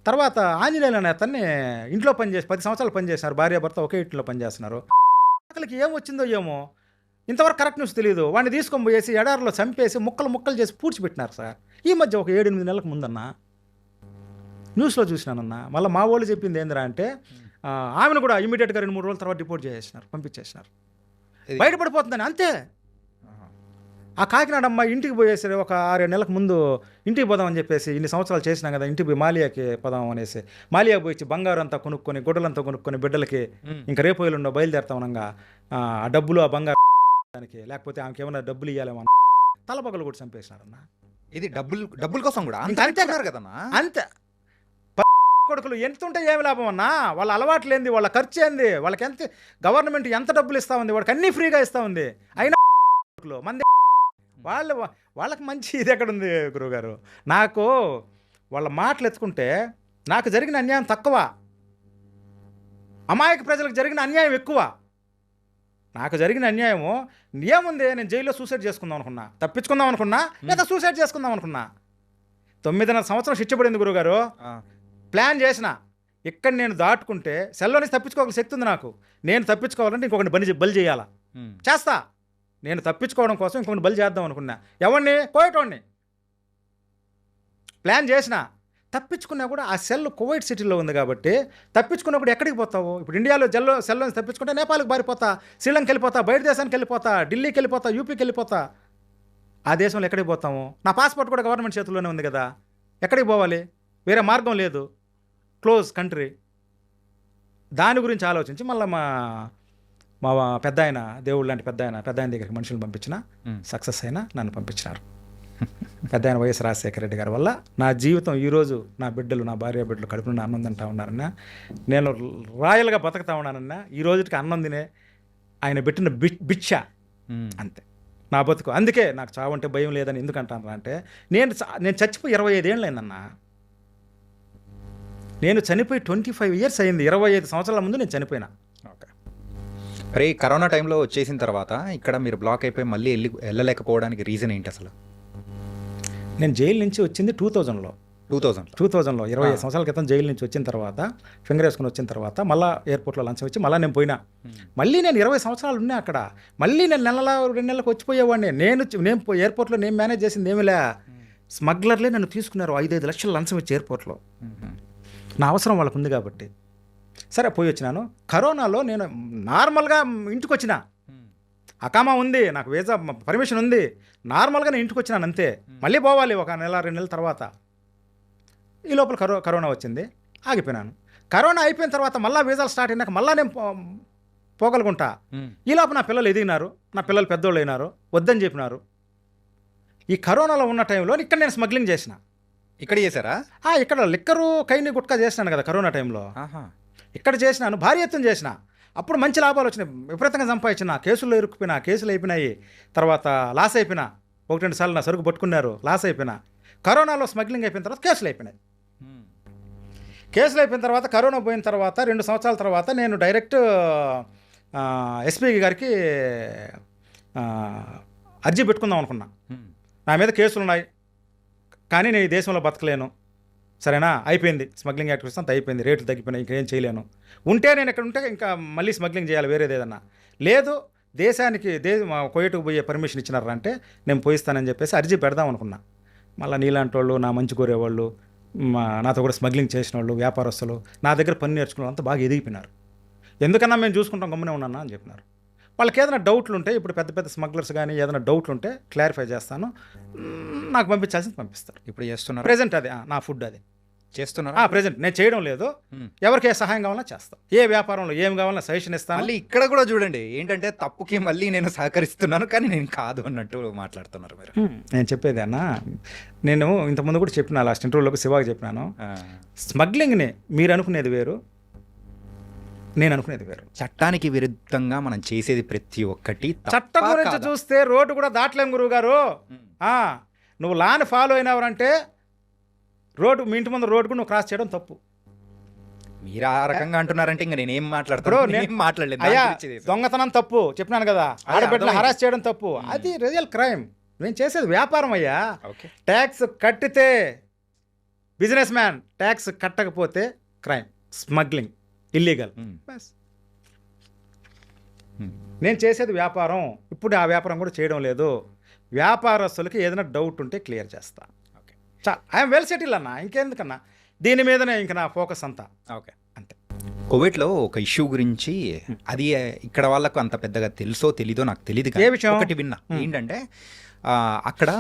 తర్వాత ఆంజనేయులు అనే అతన్ని ఇంట్లో 10 సంవత్సరాలు పనిచేసినారు, భార్యాభర్త ఒకే ఇంట్లో పనిచేస్తున్నారు. అక్కడికి ఏం వచ్చిందో ఏమో ఇంతవరకు కరెక్ట్ న్యూస్ తెలియదు. వాడిని తీసుకొని పోయేసి ఎడారిలో చంపేసి ముక్కలు చేసి పూడ్చిపెట్టినారు సార్. ఈ మధ్య ఒక 7-8 నెలలకు ముందన్న న్యూస్లో చూసినానన్న. మళ్ళీ మా వాళ్ళు చెప్పింది ఏందిరా అంటే, ఆమెను కూడా ఇమీడియట్గా 2-3 రోజుల తర్వాత డిపోర్ట్ చేసేసినారు, పంపించేసినారు, బయటపడిపోతుందని. అంతే. ఆ కాకినాడ అమ్మాయి ఇంటికి పోయేసి ఒక 6-7 నెలలకు ముందు ఇంటికి పోదామని చెప్పేసి, ఇన్ని సంవత్సరాలు చేసినాం కదా, ఇంటికి పోయి మాలియాకి పోదాం అనేసి మాలియా పోయి బంగారం అంతా కొనుక్కొని, గుడ్డలంతా కొనుక్కొని బిడ్డలకి ఇంకా రేపు ఎల్లుండో బయలుదేరుతా ఉన్నాగా, ఆ డబ్బులు ఆ బంగారం దానికి, లేకపోతే ఆమెకి ఏమైనా డబ్బులు ఇవ్వాలేమో తలపగలు కూడా చంపేసినారన్న. ఇది డబ్బుల కోసం కూడా అంతే కదన్నా. అంతే. కొడుకులు ఎంత ఉంటే ఏమి లాభం అన్నా? వాళ్ళ అలవాట్లు ఏంది, వాళ్ళ ఖర్చు ఏంది, వాళ్ళకి ఎంత గవర్నమెంట్ ఎంత డబ్బులు ఇస్తా ఉంది, వాడికి అన్నీ ఫ్రీగా ఇస్తా ఉంది. అయినా మంది వాళ్ళకి మంచి ఇది ఎక్కడుంది గురువుగారు? నాకు వాళ్ళ మాటలు ఎత్తుకుంటే నాకు జరిగిన అన్యాయం తక్కువ, అమాయక ప్రజలకు జరిగిన అన్యాయం ఎక్కువ. నాకు జరిగిన అన్యాయము ఏముంది, నేను జైల్లో సూసైడ్ చేసుకుందాం అనుకున్నా, తప్పించుకుందాం అనుకున్నా, లేదా సూసైడ్ చేసుకుందాం అనుకున్నా. 9.5 సంవత్సరం శిక్ష పడింది గురువుగారు. ప్లాన్ చేసిన ఇక్కడ నేను దాటుకుంటే సెల్లో నుంచి తప్పించుకోగల శక్తి ఉంది నాకు. నేను తప్పించుకోవాలంటే ఇంకొకటి బలి చేయాలా, చేస్తా. నేను తప్పించుకోవడం కోసం ఇంకొకటి బలి చేద్దాం అనుకున్నా. ఎవరిని? కోయటోడిని. ప్లాన్ చేసిన తప్పించుకున్నా కూడా ఆ సెల్ కువైట్ సిటీలో ఉంది కాబట్టి, తప్పించుకున్నప్పుడు ఎక్కడికి పోతావు? ఇప్పుడు ఇండియాలో సెల్ నుంచి తప్పించుకుంటే నేపాల్కి పారిపోతా, శ్రీలంకకి వెళ్ళిపోతా, బయట దేశానికి వెళ్ళిపోతా, ఢిల్లీకి వెళ్ళిపోతా, యూపీకి వెళ్ళిపోతా. ఆ దేశంలో ఎక్కడికి పోతాము? నా పాస్పోర్ట్ కూడా గవర్నమెంట్ చేతుల్లోనే ఉంది కదా, ఎక్కడికి పోవాలి? వేరే మార్గం లేదు, క్లోజ్ కంట్రీ. దాని గురించి ఆలోచించి మళ్ళీ మా పెద్ద ఆయన, దేవుడు లాంటి పెద్ద ఆయన దగ్గరికి మనుషులను పంపించిన, సక్సెస్ అయినా నన్ను పంపించినారు. పెద్ద ఆయన వైఎస్ రాజశేఖర రెడ్డి గారి వల్ల నా జీవితం ఈరోజు, నా బిడ్డలు, నా భార్య బిడ్డలు కడుపున అన్నం తింటా ఉన్నారన్న, నేను రాయల్గా బతుకుతా ఉన్నానన్న. ఈ రోజుకి అన్నం తినే ఆయన పెట్టిన భిక్ష అంతే నా బతుకు. అందుకే నాకు చావంటే భయం లేదని ఎందుకు అంటాను అంటే, నేను చచ్చిపోయి 25 ఏళ్ళు అయిందన్నా. నేను చనిపోయి 25 years అయింది. 25 సంవత్సరాల ముందు నేను చనిపోయినా. ఓకే. మరి కరోనా టైంలో వచ్చేసిన తర్వాత ఇక్కడ మీరు బ్లాక్ అయిపోయి మళ్ళీ వెళ్ళలేకపోవడానికి రీజన్ ఏంటి అసలు? నేను జైలు నుంచి వచ్చింది 2000లో 25 సంవత్సరాల క్రితం జైలు నుంచి వచ్చిన తర్వాత, ఫింగర్ వేసుకుని వచ్చిన తర్వాత మళ్ళీ ఎయిర్పోర్ట్లో లంచం వచ్చి మళ్ళీ నేను పోయినా. మళ్ళీ నేను 20 సంవత్సరాలు ఉన్నా అక్కడ. మళ్ళీ నేను 2 నెలలకు వచ్చిపోయేవాడిని. నేను ఎయిర్పోర్ట్లో నేను మేనేజ్ చేసింది ఏమిలే, స్మగ్లర్లే నన్ను తీసుకున్నారు. 5 లక్షల లంచం ఇచ్చి ఎయిర్పోర్ట్లో. నా అవసరం వాళ్ళకు ఉంది కాబట్టి సరే పోయి వచ్చినాను. కరోనాలో నేను నార్మల్గా ఇంటికి వచ్చిన, అకామా ఉంది, నాకు వీసా పర్మిషన్ ఉంది, నార్మల్గా నేను ఇంటికి వచ్చినాను అంతే. మళ్ళీ పోవాలి ఒక 1-2 నెలల తర్వాత. ఈ లోపల కరోనా వచ్చింది, ఆగిపోయినాను. కరోనా అయిపోయిన తర్వాత మళ్ళీ వీసాలు స్టార్ట్ అయినాక మళ్ళీ నేను పోగలుగుంటా. ఈ లోపు నా పిల్లలు ఎదిగినారు, నా పిల్లలు పెద్దోళ్ళు అయినారు, వద్దని చెప్పినారు. ఈ కరోనాలో ఉన్న టైంలో ఇక్కడ నేను స్మగ్లింగ్ చేసిన. ఇక్కడ చేశారా? ఇక్కడ లిక్కరు కైని గుట్కా చేసినాను కదా కరోనా టైంలో. ఇక్కడ చేసినాను, భారీ ఎత్తున చేసిన. అప్పుడు మంచి లాభాలు వచ్చినాయి, విపరీతంగా సంపాదించిన. కేసుల్లో ఇరుక్కుపోయినా, కేసులు అయిపోయినాయి, తర్వాత లాస్ అయిపోయినా. 1-2 సార్లు నా సరుకు పట్టుకున్నారు, లాస్ అయిపోయినా. కరోనాలో స్మగ్లింగ్ అయిపోయిన తర్వాత కేసులు అయిపోయినాయి. కేసులు అయిపోయిన తర్వాత కరోనా పోయిన తర్వాత 2 సంవత్సరాల తర్వాత నేను డైరెక్ట్ ఎస్పీ గారికి అర్జీ పెట్టుకుందాం అనుకున్నా. నా మీద కేసులు ఉన్నాయి, కానీ నేను ఈ దేశంలో బతకలేను, సరేనా, అయిపోయింది స్మగ్లింగ్ యాక్టివిటీస్ అంతా అయిపోయింది, రేట్లు తగ్గిపోయినాయి, ఇంకేం చేయలేను. ఉంటే నేను ఇక్కడ ఉంటే ఇంకా మళ్ళీ స్మగ్లింగ్ చేయాలి వేరేది ఏదన్నా. లేదు దేశానికి కోయటుకు పోయే పర్మిషన్ ఇచ్చినారా అంటే నేను పోయిస్తానని చెప్పేసి అర్జీ పెడదాం అనుకున్నా. మళ్ళీ నీలాంటి వాళ్ళు, నా మంచి కోరేవాళ్ళు, నాతో కూడా స్మగ్లింగ్ చేసిన వాళ్ళు, వ్యాపారస్తులు, నా దగ్గర పని నేర్చుకున్న వాళ్ళంతా బాగా ఎదిగిపోయినారు. ఎందుకన్నా మేము చూసుకుంటాం, గమ్మునే ఉన్నా అని చెప్పినారు. వాళ్ళకి ఏదైనా డౌట్లు ఉంటే, ఇప్పుడు పెద్ద పెద్ద స్మగ్లర్స్ కానీ ఏదైనా డౌట్లు ఉంటే క్లారిఫై చేస్తాను, నాకు పంపించాల్సింది పంపిస్తారు. ఇప్పుడు చేస్తున్నారు ప్రెజెంట్ అది నా ఫుడ్ అది చేస్తున్నారు. ప్రెజెంట్ నేను చేయడం లేదు, ఎవరికి ఏ సహాయం కావాలన్నా చేస్తాం, ఏ వ్యాపారంలో ఏం కావాలన్నా సజెషన్ ఇస్తాను. మళ్ళీ ఇక్కడ కూడా చూడండి ఏంటంటే తప్పుకి మళ్ళీ నేను సహకరిస్తున్నాను కానీ నేను కాదు అన్నట్టు మాట్లాడుతున్నారు మీరు. నేను చెప్పేది అన్న, నేను ఇంతకుముందు కూడా చెప్పిన లాస్ట్ ఇంటర్వ్యూలోకి శివాకి చెప్పినాను, స్మగ్లింగ్ని మీరు అనుకునేది వేరు, నేను అనుకునేది వేరు. చట్టానికి విరుద్ధంగా మనం చేసేది ప్రతి ఒక్కటి చట్టం గురించి చూస్తే రోడ్డు కూడా దాటలేం గురువు గారు. నువ్వు లాని ఫాలో అయినావంటే రోడ్డు, మీ ఇంటి ముందు రోడ్డు కూడా నువ్వు క్రాస్ చేయడం తప్పు. మీరు ఆ రకంగా అంటున్నారంటే ఇంకా నేనేం మాట్లాడలేదు. అయ్యా దొంగతనం తప్పు చెప్పినాను కదా, ఆడబిడ్డలు హరాస్ చేయడం తప్పు, అది రియల్ క్రైమ్. నేను చేసేది వ్యాపారం అయ్యా. ట్యాక్స్ కట్టితే బిజినెస్ మ్యాన్, ట్యాక్స్ కట్టకపోతే క్రైమ్, స్మగ్లింగ్ ఇల్లీగల్. నేను చేసేది వ్యాపారం, ఇప్పుడు ఆ వ్యాపారం కూడా చేయడం లేదు. వ్యాపారస్తులకి ఏదైనా డౌట్ ఉంటే క్లియర్ చేస్తా. ఐఎమ్ వెల్ సెటిల్ అన్న, ఇంకెందుకన్నా దీని మీదనే ఇంక నా ఫోకస్ అంతా. ఓకే, అంతే. కువైట్లో ఒక ఇష్యూ గురించి, అది ఇక్కడ వాళ్ళకు అంత పెద్దగా తెలుసో తెలీదో నాకు తెలియదు, ఒకటి విన్నా. ఏంటంటే అక్కడ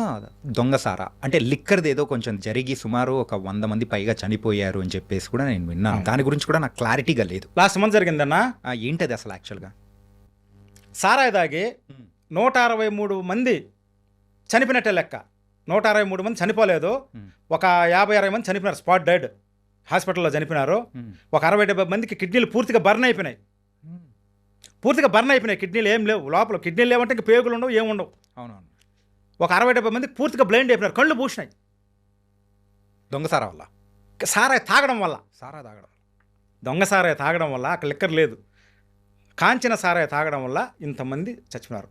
దొంగసారా అంటే లిక్కర్ది ఏదో కొంచెం జరిగి సుమారు ఒక 100 మంది పైగా చనిపోయారు అని చెప్పేసి కూడా నేను విన్నాను. దాని గురించి కూడా నాకు క్లారిటీగా లేదు. లాస్ట్ మంత్ జరిగిందన్నా. ఏంటది అసలు యాక్చువల్గా? సారాయి దాగి 163 మంది చనిపోయినట్టే లెక్క. 163 మంది చనిపోలేదు, ఒక 50-60 మంది చనిపోయినారు, స్పాట్ డెడ్, హాస్పిటల్లో చనిపోయినారు. ఒక 60-70 మందికి కిడ్నీలు పూర్తిగా బర్న్ అయిపోయినాయి. కిడ్నీలు ఏం లేవు లోపల. కిడ్నీలు లేవంటే ఇంక పేగులు ఉండవు, ఏముండవు. అవునవును. ఒక 60-70 మందికి పూర్తిగా బ్లైండ్ అయిపోయినారు, కళ్ళు పూసినాయి. దొంగసారా వల్ల, సారాయి తాగడం వల్ల. దొంగ సారాయి తాగడం వల్ల, అక్కడ లిక్కర్ లేదు, కాంచిన సారాయి తాగడం వల్ల ఇంతమంది చచ్చిపోయినారు.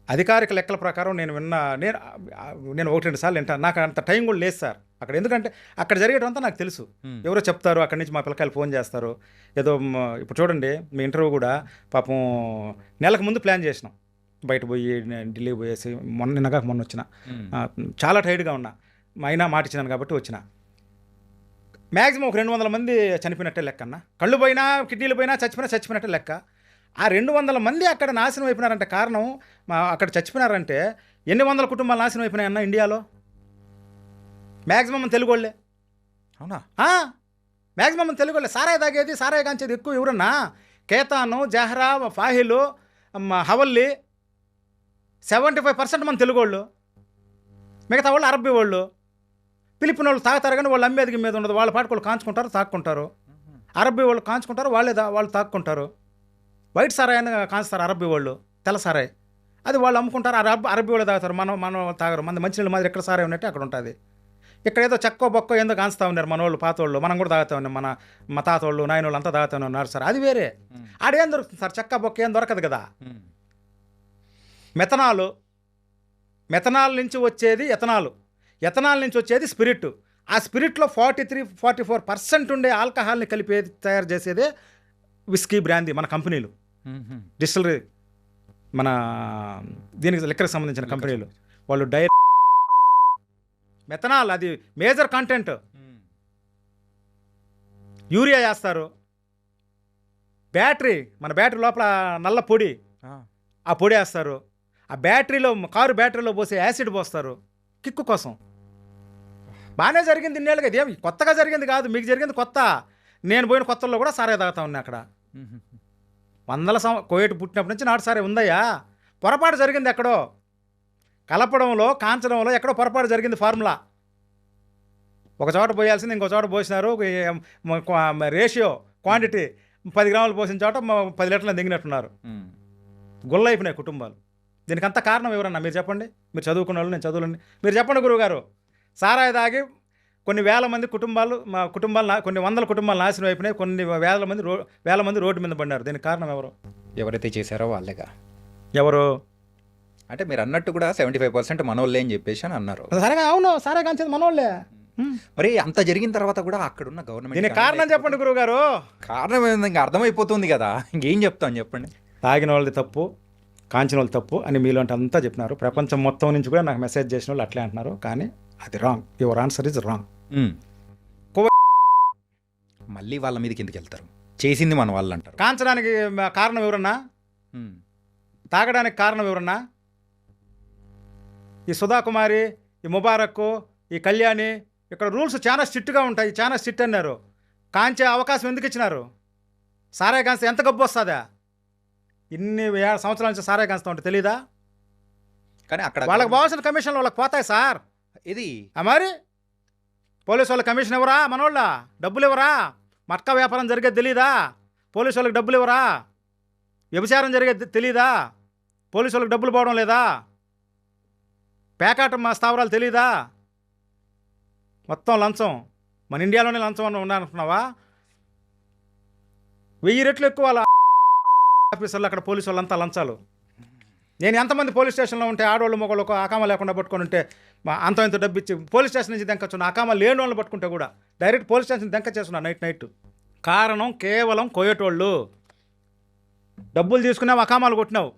అధికారిక లెక్కల ప్రకారం నేను 1-2 సార్లు వింటాను. నాకు అంత టైం కూడా లేదు సార్ అక్కడ, ఎందుకంటే అక్కడ జరిగేటంతా నాకు తెలుసు. ఎవరో చెప్తారు, అక్కడి నుంచి మా పిల్లకాయలు ఫోన్ చేస్తారు ఏదో. ఇప్పుడు చూడండి, మీ ఇంటర్వ్యూ కూడా పాపం నెలకు ముందు ప్లాన్ చేసినాం, బయట పోయి ఢిల్లీ పోయేసి నిన్నగా మొన్న వచ్చిన, చాలా టైర్డ్గా ఉన్నా, అయినా మాట ఇచ్చినాను కాబట్టి వచ్చిన. మ్యాక్సిమం ఒక 200 మంది చనిపోయినట్టే లెక్క అన్న. కళ్ళు పోయినా, కిడ్నీలు పోయినా, చచ్చిపోయినట్టే లెక్క. ఆ 200 మంది అక్కడ నాశనం అయిపోయినారంటే కారణం, అక్కడ చచ్చిపోయినారంటే ఎన్ని వందల కుటుంబాలు నాశనం అయిపోయినాయన్న ఇండియాలో? మ్యాక్సిమం తెలుగు వాళ్ళే. అవునా? మ్యాక్సిమం తెలుగు వాళ్ళే. సారాయి తాగేది, సారాయి కాంచేది ఎక్కువ ఎవరన్నా? కేతాను, జహ్రా, ఫాహిలు, హవల్లి, 75% మన తెలుగు వాళ్ళు. మిగతా వాళ్ళు అరబ్బీ వాళ్ళు. పిలిపిన వాళ్ళు తాగుతారు కానీ వాళ్ళు అమ్మేదికి మీద ఉండదు, వాళ్ళ పాటు వాళ్ళు కాంచుకుంటారు, తాక్కుంటారు. అరబ్బీ వాళ్ళు కాంచుకుంటారు, వాళ్ళు తాక్కుంటారు. వైట్ సారాయి కాంచుతారు అరబ్బీ వాళ్ళు, తెల్ల సారాయి అది వాళ్ళు అమ్ముకుంటారు. అరబ్బీ వాళ్ళు తాగుతారు, మనం తాగరు. మన మంచినీళ్ళు మాదిరి ఎక్కడ సారాయి ఉన్నట్టే అక్కడ ఉంటుంది. ఇక్కడ ఏదో చెక్కో బొక్కో ఏందో కాంచుతా ఉన్నారు మన వాళ్ళు, పాత వాళ్ళు. మనం కూడా తాగుతా ఉన్నాం, మా తాత వాళ్ళు, నాయన వాళ్ళు అంతా తాగుతూనే ఉన్నారు సార్. అది వేరే. ఆడేం దొరుకుతుంది సార్? చెక్క బొక్క ఏం దొరకదు కదా. మెథనాల్ నుంచి వచ్చేది ఎథనాల్ నుంచి వచ్చేది స్పిరిట్. ఆ స్పిరిట్లో 43-44% ఉండే ఆల్కహాల్ని కలిపి తయారు చేసేదే విస్కీ, బ్రాందీ. మన కంపెనీలు, డిస్టిలరీ, మన దీనికి లిక్కర్కి సంబంధించిన కంపెనీలు వాళ్ళు మెథనాల్ అది మేజర్ కంటెంట్. యూరియా వేస్తారు. మన బ్యాటరీ లోపల నల్ల పొడి, ఆ పొడి వేస్తారు. ఆ కారు బ్యాటరీలో పోసే యాసిడ్ పోస్తారు కిక్కు కోసం. బాగానే జరిగింది ఇన్నేళ్ళుగా. ఇదేం కొత్తగా జరిగింది కాదు, మీకు జరిగింది కొత్త. నేను పోయిన కొత్తల్లో కూడా సారాయి తాగుతా ఉన్నా అక్కడ. కోయేటి పుట్టినప్పటి నుంచి నాటు సారే ఉందయ్యా. పొరపాటు జరిగింది ఎక్కడో, కలపడంలో కాంచడంలో ఎక్కడో పొరపాటు జరిగింది. ఫార్ములా ఒక చోట పోయాల్సింది ఇంకో చోట పోసినారు. రేషియో క్వాంటిటీ 10 గ్రాములు పోసిన చోట 10 లీటర్లు దిగినట్టున్నారు. గుల్ల అయిపోయినాయి కుటుంబాలు. దీనికి అంత కారణం ఎవరన్నా మీరు చెప్పండి. మీరు చదువుకున్న వాళ్ళు, నేను చదువులని మీరు చెప్పండి గురువుగారు. సారాయి తాగి కొన్ని వేల మంది కుటుంబాలు కొన్ని వందల కుటుంబాలు నాశనం అయిపోయినాయి. కొన్ని వేల మంది రోడ్డు మీద పడినారు. దీనికి కారణం ఎవరు? ఎవరైతే చేశారో వాళ్ళేగా. ఎవరు అంటే మీరు అన్నట్టు కూడా 75% మనోళ్ళే అని చెప్పేసి అని అన్నారు. సరేగా, అవును, సారాయి కాంచేది మనోళ్ళే. మరి అంత జరిగిన తర్వాత కూడా అక్కడున్న గవర్నమెంట్ దీనికి కారణం చెప్పండి గురువుగారు. కారణం ఏంది? ఇంకా అర్థమైపోతుంది కదా, ఇంకేం చెప్తాను చెప్పండి. తాగిన వాళ్ళది తప్పు, కాంచిన వాళ్ళు తప్పు అని మీలో అంతా చెప్పినారు. ప్రపంచం మొత్తం నుంచి కూడా నాకు మెసేజ్ చేసిన వాళ్ళు అట్లే అంటున్నారు. కానీ అది wrong. Your answer is wrong. మళ్ళీ వాళ్ళ మీద కిందకి వెళ్తారు. చేసింది మన వాళ్ళు అంటారు. కాంచడానికి కారణం ఎవరన్నా? తాగడానికి కారణం ఎవరన్నా? ఈ సుధాకుమారి, ఈ ముబారక్, ఈ కళ్యాణి, ఇక్కడ రూల్స్ చాలా స్ట్రిక్ట్గా ఉంటాయి. చాలా స్ట్రిక్ట్ అన్నారు. కాంచే అవకాశం ఎందుకు ఇచ్చినారు? సారాయి కాంచే ఎంత గబ్బు వస్తుందా? ఇన్ని సంవత్సరాల నుంచి సారాయి కాంచుతా ఉంటే తెలీదా? కానీ అక్కడ వాళ్ళకి పోవాల్సిన కమిషన్లు వాళ్ళకి పోతాయి సార్. ఇది మరి పోలీసు వాళ్ళకి కమిషన్ ఎవరా? మనోళ్ళ డబ్బులు ఎవరా? మట్కా వ్యాపారం జరిగేది తెలీదా? పోలీసు వాళ్ళకి డబ్బులు ఎవరా? వ్యభిచారం జరిగేది తెలీదా? పోలీసు వాళ్ళకి డబ్బులు పోవడం లేదా? పేకాట స్థావరాలు తెలీదా? మొత్తం లంచం. మన ఇండియాలోనే లంచం అని ఉన్నానుకున్నావా? 1000 రెట్లు ఎక్కువ వాళ్ళ ఆఫీసర్లు, అక్కడ పోలీసు వాళ్ళంతా లంచాలు. నేను ఎంతమంది పోలీస్ స్టేషన్లో ఉంటే ఆడవాళ్ళు మొగళ్ళు అకామా లేకుండా పట్టుకొని ఉంటే అంత ఇంత డబ్బు ఇచ్చి పోలీస్ స్టేషన్ నుంచి దెంకొచ్చున్నా. అకామా లేని వాళ్ళని పట్టుకుంటే కూడా డైరెక్ట్ పోలీస్ స్టేషన్ దెంక చేస్తున్నా నైట్. కారణం కేవలం కోయేటోళ్ళు. డబ్బులు తీసుకున్నావు, అకామాలు కొట్టినావు.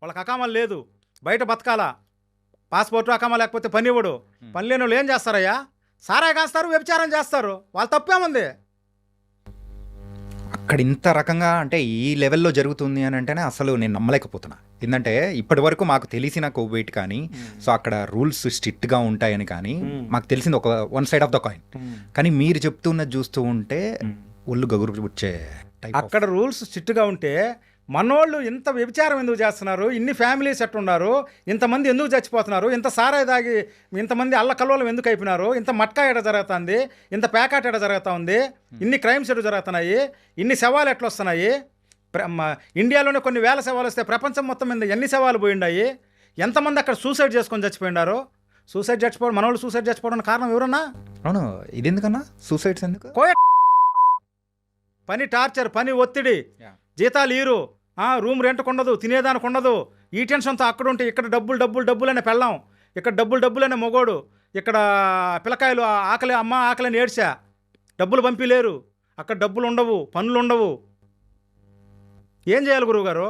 వాళ్ళకి అకామాలు లేదు, బయట బతకాలా. పాస్పోర్టు అకామా లేకపోతే పని ఇవ్వడు. పని లేని వాళ్ళు ఏం చేస్తారయ్యా? సారాయి కాస్తారు, వ్యభిచారం చేస్తారు. వాళ్ళు తప్పేముంది? అక్కడ ఇంత రకంగా అంటే ఈ లెవెల్లో జరుగుతుంది అని అంటేనే అసలు నేను నమ్మలేకపోతున్నా. ఏంటంటే ఇప్పటి వరకు మాకు తెలిసిన కోవిడ్ కానీ సో అక్కడ రూల్స్ స్ట్రిక్ట్గా ఉంటాయని కానీ మాకు తెలిసింది ఒక one side of the coin. కానీ మీరు చెప్తున్నది చూస్తూ ఉంటే ఒళ్ళు గగురు వచ్చే అక్కడ రూల్స్ స్ట్రిక్ట్గా ఉంటే మనోళ్ళు ఇంత వ్యభిచారం ఎందుకు చేస్తున్నారు? ఇన్ని ఫ్యామిలీస్ ఎట్టున్నారు? ఇంతమంది ఎందుకు చచ్చిపోతున్నారు? ఇంత సారాయి తాగి ఇంతమంది అల్లకల్లోలం ఎందుకు అయిపోయినారు? ఇంత మట్కా ఎడ జరుగుతుంది? ఇంత ప్యాకాట్ ఎడ జరుగుతూ ఉంది? ఇన్ని క్రైమ్స్ ఎటు జరుగుతున్నాయి? ఇన్ని శవాలు ఎట్లా వస్తున్నాయి? ఇండియాలోనే కొన్ని వేల శవాలు వస్తే ప్రపంచం మొత్తం మీద ఎన్ని శవాలు పోయిండాయి? ఎంతమంది అక్కడ సూసైడ్ చేసుకొని చచ్చిపోయినారు? మనోళ్ళు సూసైడ్ చచ్చిపోవడానికి కారణం ఎవరన్నా? అవును, ఇది ఎందుకన్నా సూసైడ్స్ ఎందుకు? పని టార్చర్, పని ఒత్తిడి, జీతాలు ఈరు, రూమ్ రెంట్కు ఉండదు, తినేదానికి ఉండదు. ఈ టెన్షన్తో అక్కడ ఉంటే ఇక్కడ డబ్బులు అనే పెళ్ళాం, ఇక్కడ డబ్బులు అనే మొగోడు, ఇక్కడ పిల్లకాయలు ఆకలిని ఏడ్చా, డబ్బులు పంపిలేరు. అక్కడ డబ్బులు ఉండవు, పనులు ఉండవు. ఏం చేయాలి గురువుగారు?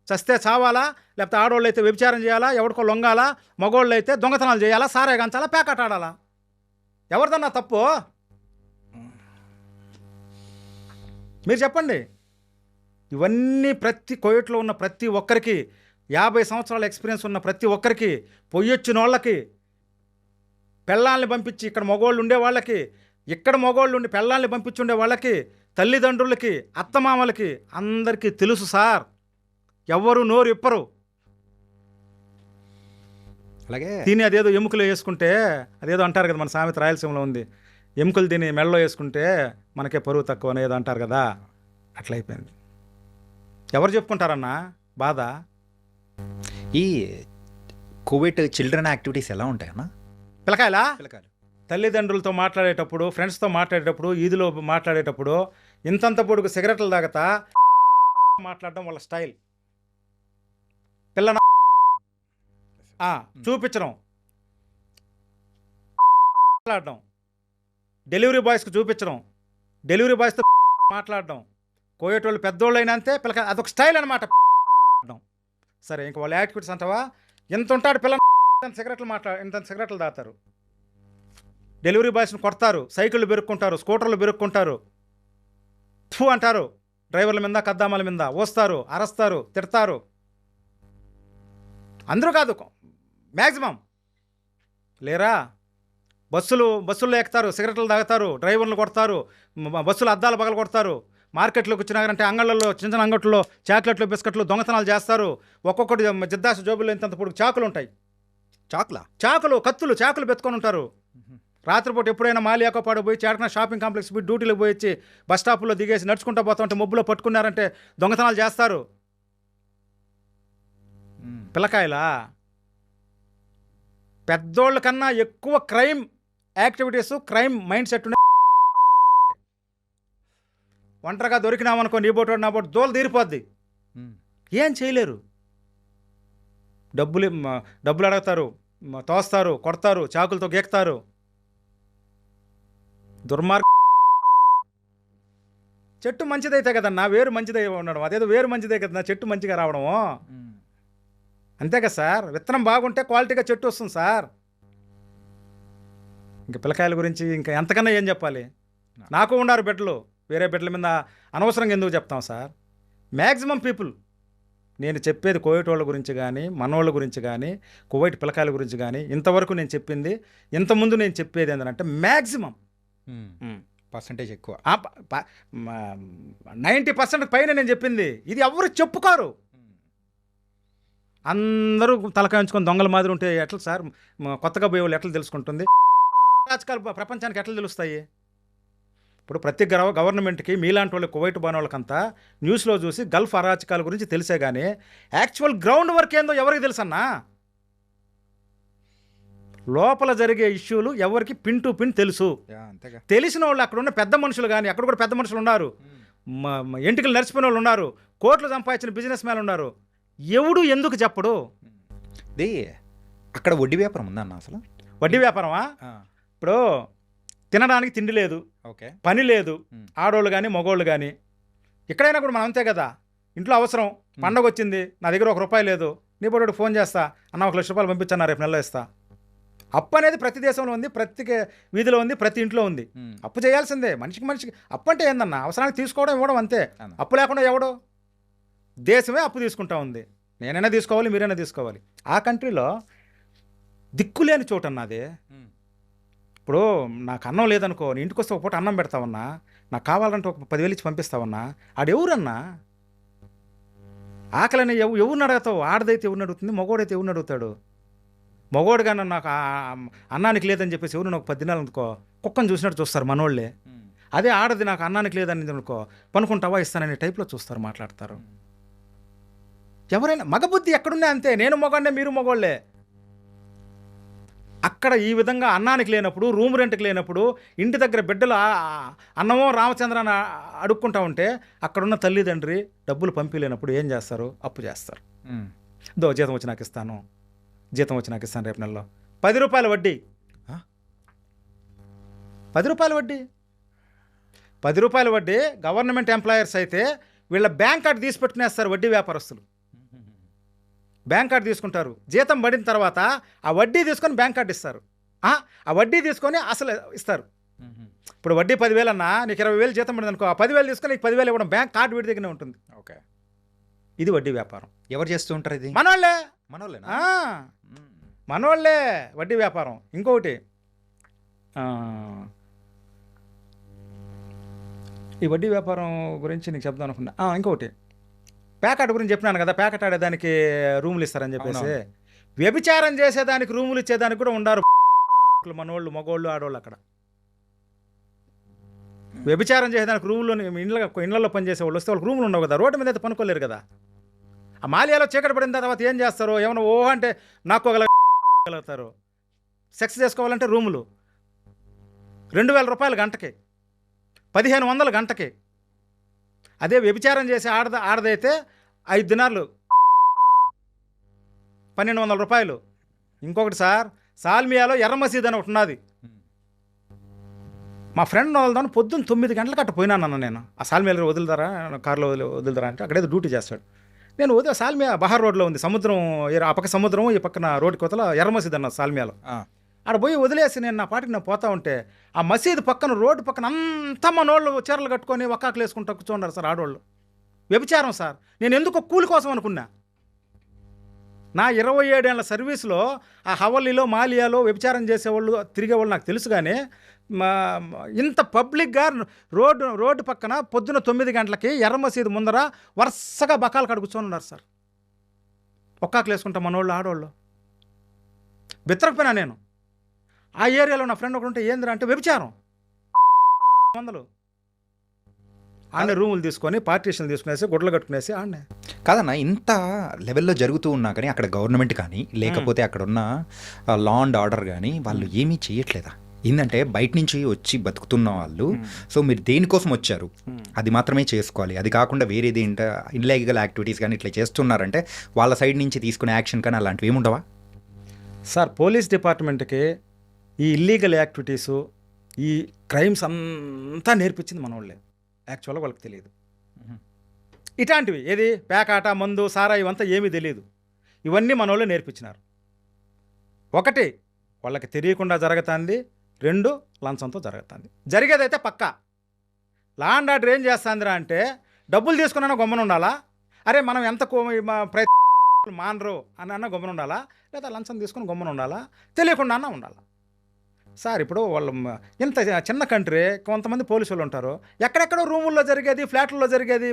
చస్తే చావాలా? లేకపోతే ఆడవాళ్ళు అయితే వ్యభిచారం చేయాలా? ఎవరికో లొంగాలా? మగవాళ్ళు అయితే దొంగతనాలు చేయాలా? సారాయి గంచాలా? పేకాట ఆడాలా? ఎవరిదన్నా తప్పు? మీరు చెప్పండి. ఇవన్నీ ప్రతి కోవిడ్లో ఉన్న ప్రతి ఒక్కరికి, 50 సంవత్సరాల ఎక్స్పీరియన్స్ ఉన్న ప్రతి ఒక్కరికి, పొయ్యొచ్చిన వాళ్ళకి, పెళ్ళాలని పంపించి ఇక్కడ మగవాళ్ళు ఉండే వాళ్ళకి, ఇక్కడ మగవాళ్ళు ఉండి పెళ్ళాలని పంపించి ఉండే వాళ్ళకి, తల్లిదండ్రులకి, అత్తమామలకి అందరికీ తెలుసు సార్. ఎవ్వరు నోరు ఇప్పరు. అలాగే తిని అదేదో ఎముకలు వేసుకుంటే అదేదో అంటారు కదా, మన సామెత రాయలసీమలో ఉంది, ఎముకలు తిని మెడలో వేసుకుంటే మనకే పరువు తక్కువ అనేది అంటారు కదా. అట్లయిపోయింది. ఎవరు చెప్పుకుంటారన్నా బాధ? ఈ కోవిడ్ చిల్డ్రన్ యాక్టివిటీస్ ఎలా ఉంటాయన్నా? పిల్లకాయలు తల్లిదండ్రులతో మాట్లాడేటప్పుడు, ఫ్రెండ్స్తో మాట్లాడేటప్పుడు, ఈదులో మాట్లాడేటప్పుడు ఇంతంత పొడుగు సిగరెట్లు తాగతా మాట్లాడడం వాళ్ళ స్టైల్. పిల్ల చూపించడం, మాట్లాడడం, డెలివరీ బాయ్స్కి చూపించడం, డెలివరీ బాయ్స్తో మాట్లాడడం, కోయేటోళ్ళు పెద్దోళ్ళు అయినా అంతే, పిల్లక అదొక స్టైల్ అనమాట. సరే, ఇంక వాళ్ళ యాక్టివిటీస్ అంటావా? ఎంత ఉంటాడు పిల్ల, ఇంత సిగరెట్లు తాగుతారు, డెలివరీ బాయ్స్ని కొడతారు, సైకిళ్ళు బెరుక్కుంటారు, స్కూటర్లు బెరుక్కుంటారు, ఫూ అంటారు, డ్రైవర్ల మీద, కద్దామాల మీద వస్తారు, అరస్తారు, తిడతారు. అందరూ కాదు, మ్యాక్సిమం లేరా? బస్సుల్లో ఎక్కుతారు, సిగరెట్లు తాగుతారు, డ్రైవర్లు కొడతారు, బస్సులు అద్దాలు పగలు కొడతారు, మార్కెట్లోకి వచ్చినారంటే అంగళ్ళలో చిన్న చిన్న అంగట్లో చాక్లెట్లు బిస్కెట్లు దొంగతనాలు చేస్తారు. ఒక్కొక్కటి జిద్దాసు జోబుల్లో ఇంత పొడుగు చాకులు ఉంటాయి. చాకులు కత్తులు చాకులు పెట్టుకొని ఉంటారు. రాత్రిపూట ఎప్పుడైనా మాలియాకో పాడు పోయి చాటన షాపింగ్ కాంప్లెక్స్ పోయి డ్యూటీలో పోయి వచ్చి బస్ స్టాప్లో దిగేసి నడుచుకుంటూ పోతా ఉంటే మబ్బులో పట్టుకున్నారంటే దొంగతనాలు చేస్తారు. పిల్లకాయలా పెద్దోళ్ళ కన్నా ఎక్కువ crime activities crime mind set ఉన్నాయి. ఒంటరిగా దొరికినామనుకో నీ బోటు నా బోటు దోలు తీరిపోద్ది. ఏం చేయలేరు. డబ్బులు అడుగుతారు, తోస్తారు, కొడతారు, చాకులతో గీక్తారు. చెట్టు మంచిదైతే కదన్నా వేరు మంచిదై ఉండడం, అదేదో వేరు మంచిదే కదన్నా చెట్టు మంచిగా రావడము. అంతే కదా సార్. విత్తనం బాగుంటే క్వాలిటీగా చెట్టు వస్తుంది సార్. ఇంకా పిల్లకాయల గురించి ఇంకా ఎంతకన్నా ఏం చెప్పాలి. నాకు ఉన్నారు బిడ్డలు, వేరే బిడ్డల మీద అనవసరంగా ఎందుకు చెప్తాం సార్. మ్యాక్సిమం పీపుల్ నేను చెప్పేది కోవిడ్ వాళ్ళ గురించి కానీ మనోళ్ళ గురించి కానీ కోవిడ్ పిల్లకాయల గురించి కానీ ఇంతవరకు నేను చెప్పింది, ఇంతకుముందు నేను చెప్పేది ఏంటంటే మ్యాక్సిమం పర్సంటేజ్ ఎక్కువ 90% పైన నేను చెప్పింది. ఇది ఎవరు చెప్పుకోరు. అందరూ తలకాయించుకొని దొంగల మాదిరి ఉంటే ఎట్లా సార్ కొత్తగా పోయే వాళ్ళు ఎట్లా తెలుసుకుంటుంది? రాజకాలు ప్రపంచానికి ఎట్లా తెలుస్తాయి? ఇప్పుడు ప్రతి గవర్నమెంట్కి మీలాంటి వాళ్ళు కువైట్ బాని వాళ్ళకంతా న్యూస్లో చూసి గల్ఫ్ అరాచకాల గురించి తెలిసే కానీ యాక్చువల్ గ్రౌండ్ వర్క్ ఏందో ఎవరికి తెలుసన్నా? లోపల జరిగే ఇష్యూలు ఎవరికి పిన్ టు పిన్ తెలుసు. తెలిసిన వాళ్ళు అక్కడ ఉన్న పెద్ద మనుషులు కానీ, అక్కడ కూడా పెద్ద మనుషులు ఉన్నారు, ఎంటికలు నడిచిపోయిన వాళ్ళు ఉన్నారు, కోట్లు సంపాదించిన బిజినెస్ మ్యాన్ ఉన్నారు. ఎవడు ఎందుకు చెప్పడు? అక్కడ వడ్డీ వ్యాపారం ఉందన్న అసలు? వడ్డీ వ్యాపారమా? ఇప్పుడు తినడానికి తిండి లేదు, పని లేదు, ఆడోళ్ళు కానీ మగోళ్ళు కానీ. ఎక్కడైనా కూడా మనం అంతే కదా. ఇంట్లో అవసరం, పండగ వచ్చింది, నా దగ్గర ₹1 లేదు, నీ బోడు ఫోన్ చేస్తా, అన్న ₹1,00,000 పంపించన్నా రేపు నెలలో ఇస్తా. అప్పు అనేది ప్రతి దేశంలో ఉంది, ప్రతి వీధిలో ఉంది, ప్రతి ఇంట్లో ఉంది. అప్పు చేయాల్సిందే. మనిషికి అప్పు అంటే ఏందన్నా? అవసరానికి తీసుకోవడం ఇవ్వడం అంతే. అప్పు లేకుండా ఎవడో? దేశమే అప్పు తీసుకుంటా ఉంది. నేనైనా తీసుకోవాలి, మీరైనా తీసుకోవాలి. ఆ కంట్రీలో దిక్కులేని చోటు అన్నది. ఇప్పుడు నాకు అన్నం లేదనుకో, నీ ఇంటికి వస్తే ఒక పూట అన్నం పెడతావన్నా, నాకు కావాలంటే ఒక 10,000 ఇచ్చి పంపిస్తావన్నా. ఆడెవరన్నా? ఆకలిని ఎవరిని అడుగుతావు? ఆడదైతే ఎవరిని అడుగుతుంది, మగోడైతే ఎవరిని అడుగుతాడు? మగోడు కానీ నాకు అన్నానికి లేదని చెప్పేసి ఎవరు నాకు 10 దినాలు అనుకో కుక్కను చూసినట్టు చూస్తారు మనోళ్ళే. అదే ఆడది నాకు అన్నానికి లేదని అనుకో పనుకుంటావా ఇస్తాననే టైప్లో చూస్తారు, మాట్లాడతారు. ఎవరైనా మగబుద్ధి ఎక్కడున్నా అంతే. నేను మగోడే, మీరు మగోళ్ళే. అక్కడ ఈ విధంగా అన్నానికి లేనప్పుడు, రూమ్ రెంట్కి లేనప్పుడు, ఇంటి దగ్గర బిడ్డలు అన్నమో రామచంద్రాన్ని అడుక్కుంటా ఉంటే అక్కడున్న తల్లిదండ్రి డబ్బులు పంపించలేనప్పుడు ఏం చేస్తారు? అప్పు చేస్తారు. జీతం వచ్చి నాకు ఇస్తాను, జీతం వచ్చి నాకు ఇస్తాను రేపు నెలలో. ₹10 వడ్డీ. ₹10 వడ్డీ. ₹10 వడ్డీ. గవర్నమెంట్ ఎంప్లాయర్స్ అయితే వీళ్ళ బ్యాంక్ కార్డు తీసి పెట్టుకునేస్తారు. వడ్డీ వ్యాపారస్తులు బ్యాంక్ కార్డు తీసుకుంటారు. జీతం పడిన తర్వాత ఆ వడ్డీ తీసుకొని బ్యాంక్ కార్డు ఇస్తారు. ఆ వడ్డీ తీసుకొని అసలు ఇస్తారు. ఇప్పుడు వడ్డీ 10,000 అన్నా, నీకు 20,000 జీతం పడింది అనుకో, ఆ 10,000 తీసుకొని నీకు 10,000 ఇవ్వడం. బ్యాంక్ కార్డు వీడి దగ్గరనే ఉంటుంది. ఓకే, ఇది వడ్డీ వ్యాపారం. ఎవరు చేస్తూ ఉంటారు ఇది? మనోళ్ళే వడ్డీ వ్యాపారం. ఇంకొకటి, ఈ వడ్డీ వ్యాపారం గురించి నీకు చెప్దాం అనుకున్నా. ఇంకొకటి ప్యాకెట్ గురించి చెప్పినాను కదా, ప్యాకెట్ ఆడేదానికి రూములు ఇస్తారని చెప్పేసి. వ్యభిచారం చేసేదానికి రూములు ఇచ్చేదానికి కూడా ఉండారు మనోళ్ళు, మగోళ్ళు, ఆడోళ్ళు. అక్కడ వ్యభిచారం చేసేదానికి రూముల్లో ఇళ్లలో పనిచేసే వాళ్ళు వస్తే వాళ్ళకి రూములు ఉండవు కదా, రోడ్డు మీద అయితే పనుకోలేరు కదా. ఆ మాలియాలో చీకటి పడిన తర్వాత ఏం చేస్తారు? ఏమన్నా అంటే నాకోగలుగుతారు. సెక్స్ చేసుకోవాలంటే రూములు ₹2,000 గంటకి, 1,500 గంటకి. అదే వ్యభిచారం చేసి ఆడదైతే 5 దినాలు ₹1,200. ఇంకొకటి సార్, సాల్మియాలో ఎర్ర మసీద్ అని ఒకటి ఉన్నది. మా ఫ్రెండ్ వాళ్ళదాన్ని పొద్దున్న 9 గంటలకు అట్ట పోయినానన్న నేను. ఆ సాల్మియాలో వదులుతారా, కారులో వదులుతారా అంటే అక్కడేదో డ్యూటీ చేస్తాడు. నేను సాల్మియా బహార్ రోడ్లో ఉంది, సముద్రం, ఆ పక్క సముద్రం, ఈ పక్కన రోడ్డు కోతల ఎర్ర మసీద్ అన్న సాల్మియాలో. ఆడ పోయి వదిలేసి నేను పాటికి నేను పోతా ఉంటే ఆ మసీదు పక్కన, రోడ్డు పక్కన అంతా మనోళ్ళు చీరలు కట్టుకొని ఒక్కాకులు వేసుకుంటూ కూర్చోండారు సార్ ఆడవాళ్ళు. వ్యభిచారం సార్. నేను ఎందుకో కూలి కోసం అనుకున్నా. నా 27 ఏళ్ల సర్వీస్లో ఆ హవల్లీలో మాలియాలో వ్యభిచారం చేసేవాళ్ళు తిరిగేవాళ్ళు నాకు తెలుసు. కానీ ఇంత పబ్లిక్గా రోడ్డు పక్కన పొద్దున 9 గంటలకి ఎర్ర మసీదు ముందర వరుసగా బకాలు కడుగుతూ ఉన్నారు సార్. ఒక్కాకులు వేసుకుంటాం మనోళ్ళు ఆడవాళ్ళు. బెత్తరకపోయినా నేను ఆ ఏరియాలో నా ఫ్రెండ్ ఒకటి ఉంటే ఏందిరా అంటే వ్యభిచారం 100 ఆడనే రూములు తీసుకొని పార్టీషన్లు తీసుకునేసి గుడ్లు కట్టుకునేసి ఆడనే. కాదన్న, ఇంత లెవెల్లో జరుగుతూ ఉన్నా కానీ అక్కడ గవర్నమెంట్ కానీ లేకపోతే అక్కడ ఉన్న లా అండ్ ఆర్డర్ కానీ వాళ్ళు ఏమీ చేయట్లేదా? ఏంటంటే బయట నుంచి వచ్చి బతుకుతున్న వాళ్ళు, సో మీరు దేనికోసం వచ్చారు అది మాత్రమే చేసుకోవాలి, అది కాకుండా వేరేది ఏంట ఇల్లీగల్ యాక్టివిటీస్ కానీ ఇట్లా చేస్తున్నారంటే వాళ్ళ సైడ్ నుంచి తీసుకునే యాక్షన్ కానీ అలాంటివి ఏముండవా? సార్, పోలీస్ డిపార్ట్మెంట్కి ఈ ఇల్లీగల్ యాక్టివిటీసు ఈ క్రైమ్స్ అంతా నేర్పించింది మన వాళ్ళే. యాక్చువల్గా వాళ్ళకి తెలియదు ఇట్లాంటివి, ఏది పేకాట మందు సారా ఇవంతా ఏమీ తెలియదు. ఇవన్నీ మన వాళ్ళే నేర్పించినారు. ఒకటి వాళ్ళకి తెలియకుండా జరుగుతుంది, 2 లంచంతో జరుగుతుంది. జరిగేదైతే పక్కా. లా అండ్ ఆర్డర్ ఏం చేస్తుందిరా అంటే డబ్బులు తీసుకున్నా గమ్మున ఉండాలా, అరే మనం ఎంత ప్రయత్నం మానరు అని అన్న గమ్మున ఉండాలా, లేదా లంచం తీసుకుని గమ్మున ఉండాలా, తెలియకుండా అన్న ఉండాలా. సార్, ఇప్పుడు వాళ్ళు ఇంత చిన్న కంట్రీ, కొంతమంది పోలీసు వాళ్ళు ఉంటారు, ఎక్కడెక్కడో రూముల్లో జరిగేది, ఫ్లాట్లలో జరిగేది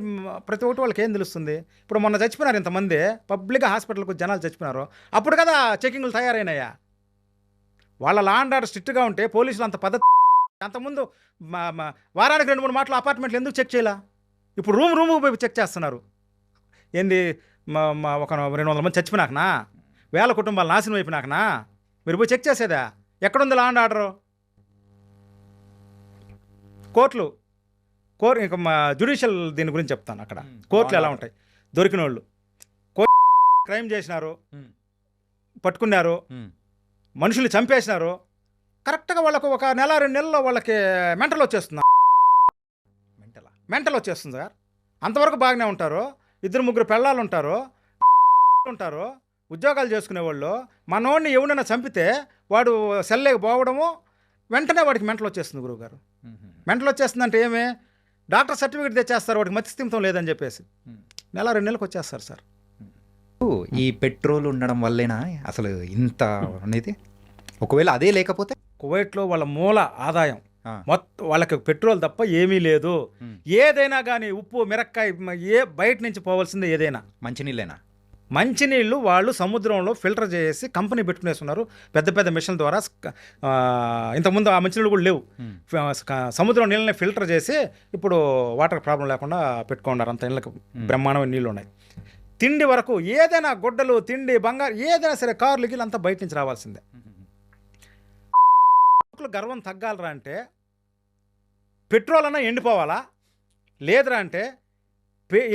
ప్రతి ఒక్కటి వాళ్ళకి ఏం తెలుస్తుంది? ఇప్పుడు మొన్న చచ్చిపోయినారు ఇంతమంది, పబ్లిక్గా హాస్పిటల్కి జనాలు చచ్చిపోయినారు, అప్పుడు కదా చెకింగ్లు తయారైనాయా? వాళ్ళ లా అండ్ ఆర్డర్ స్ట్రిక్ట్గా ఉంటే పోలీసులు అంత పద్ధతి. అంతకుముందు వారానికి 2-3 మాటలు అపార్ట్మెంట్లు ఎందుకు చెక్ చేయాల? ఇప్పుడు రూముకు పోయి చెక్ చేస్తున్నారు. ఏంది ఒక 200 మంది చచ్చిపోయినాకనా, 1000 కుటుంబాలు నాశనం అయిపోయినాకనా మీరు పోయి చెక్ చేసేదా? ఎక్కడుంది లా అండ్ ఆర్డరు? కోర్టులు ఇంకా జ్యుడిషియల్ దీని గురించి చెప్తాను. అక్కడ కోర్టులు ఎలా ఉంటాయి? దొరికిన వాళ్ళు క్రైమ్ చేసినారు, పట్టుకున్నారు, మనుషులు చంపేసినారు, కరెక్ట్గా వాళ్ళకు ఒక 1-2 నెలల్లో వాళ్ళకి మెంటల్ వచ్చేస్తుంది. మెంటల్ వచ్చేస్తుంది సార్. అంతవరకు బాగానే ఉంటారు, 2-3 పెళ్ళాలు ఉంటారు, ఉద్యోగాలు చేసుకునేవాళ్ళు. మనోడిని ఎవడైనా చంపితే వాడు సెల్లేకి పోవడము, వెంటనే వాడికి మెంటల్ వచ్చేస్తుంది. గురువుగారు, మెంటల్ వచ్చేస్తుందంటే ఏమే, డాక్టర్ సర్టిఫికేట్ తెచ్చేస్తారు, వాడికి మతిస్థిమితం లేదని చెప్పేసి 1-2 నెలలకు వచ్చేస్తారు సార్. ఈ పెట్రోల్ ఉండడం వల్లేనా అసలు ఇంత అనేది? ఒకవేళ అదే లేకపోతే కువైట్లో వాళ్ళ మూల ఆదాయం మొత్తం వాళ్ళకి పెట్రోల్ తప్ప ఏమీ లేదు. ఏదైనా కానీ ఉప్పు మిరక్కాయ బయట నుంచి పోవాల్సిందే. ఏదైనా మంచినీళ్ళు వాళ్ళు సముద్రంలో ఫిల్టర్ చేసి కంపెనీ పెట్టుకునేస్తున్నారు, పెద్ద పెద్ద మిషన్ల ద్వారా. ఇంతకుముందు ఆ మంచినీళ్ళు కూడా లేవు. సముద్రం నీళ్ళని ఫిల్టర్ చేసి ఇప్పుడు వాటర్ ప్రాబ్లం లేకుండా పెట్టుకున్నారు. అంత ఇళ్ళకి బ్రహ్మాండమైన నీళ్ళు ఉన్నాయి. తిండి వరకు ఏదైనా గుడ్డలు, తిండి, బంగారు ఏదైనా సరే కార్లకి అంతా బయట నుంచి రావాల్సిందే. గర్వం తగ్గాలరా అంటే పెట్రోల్ అన్నా ఎండిపోవాలా, లేదురా అంటే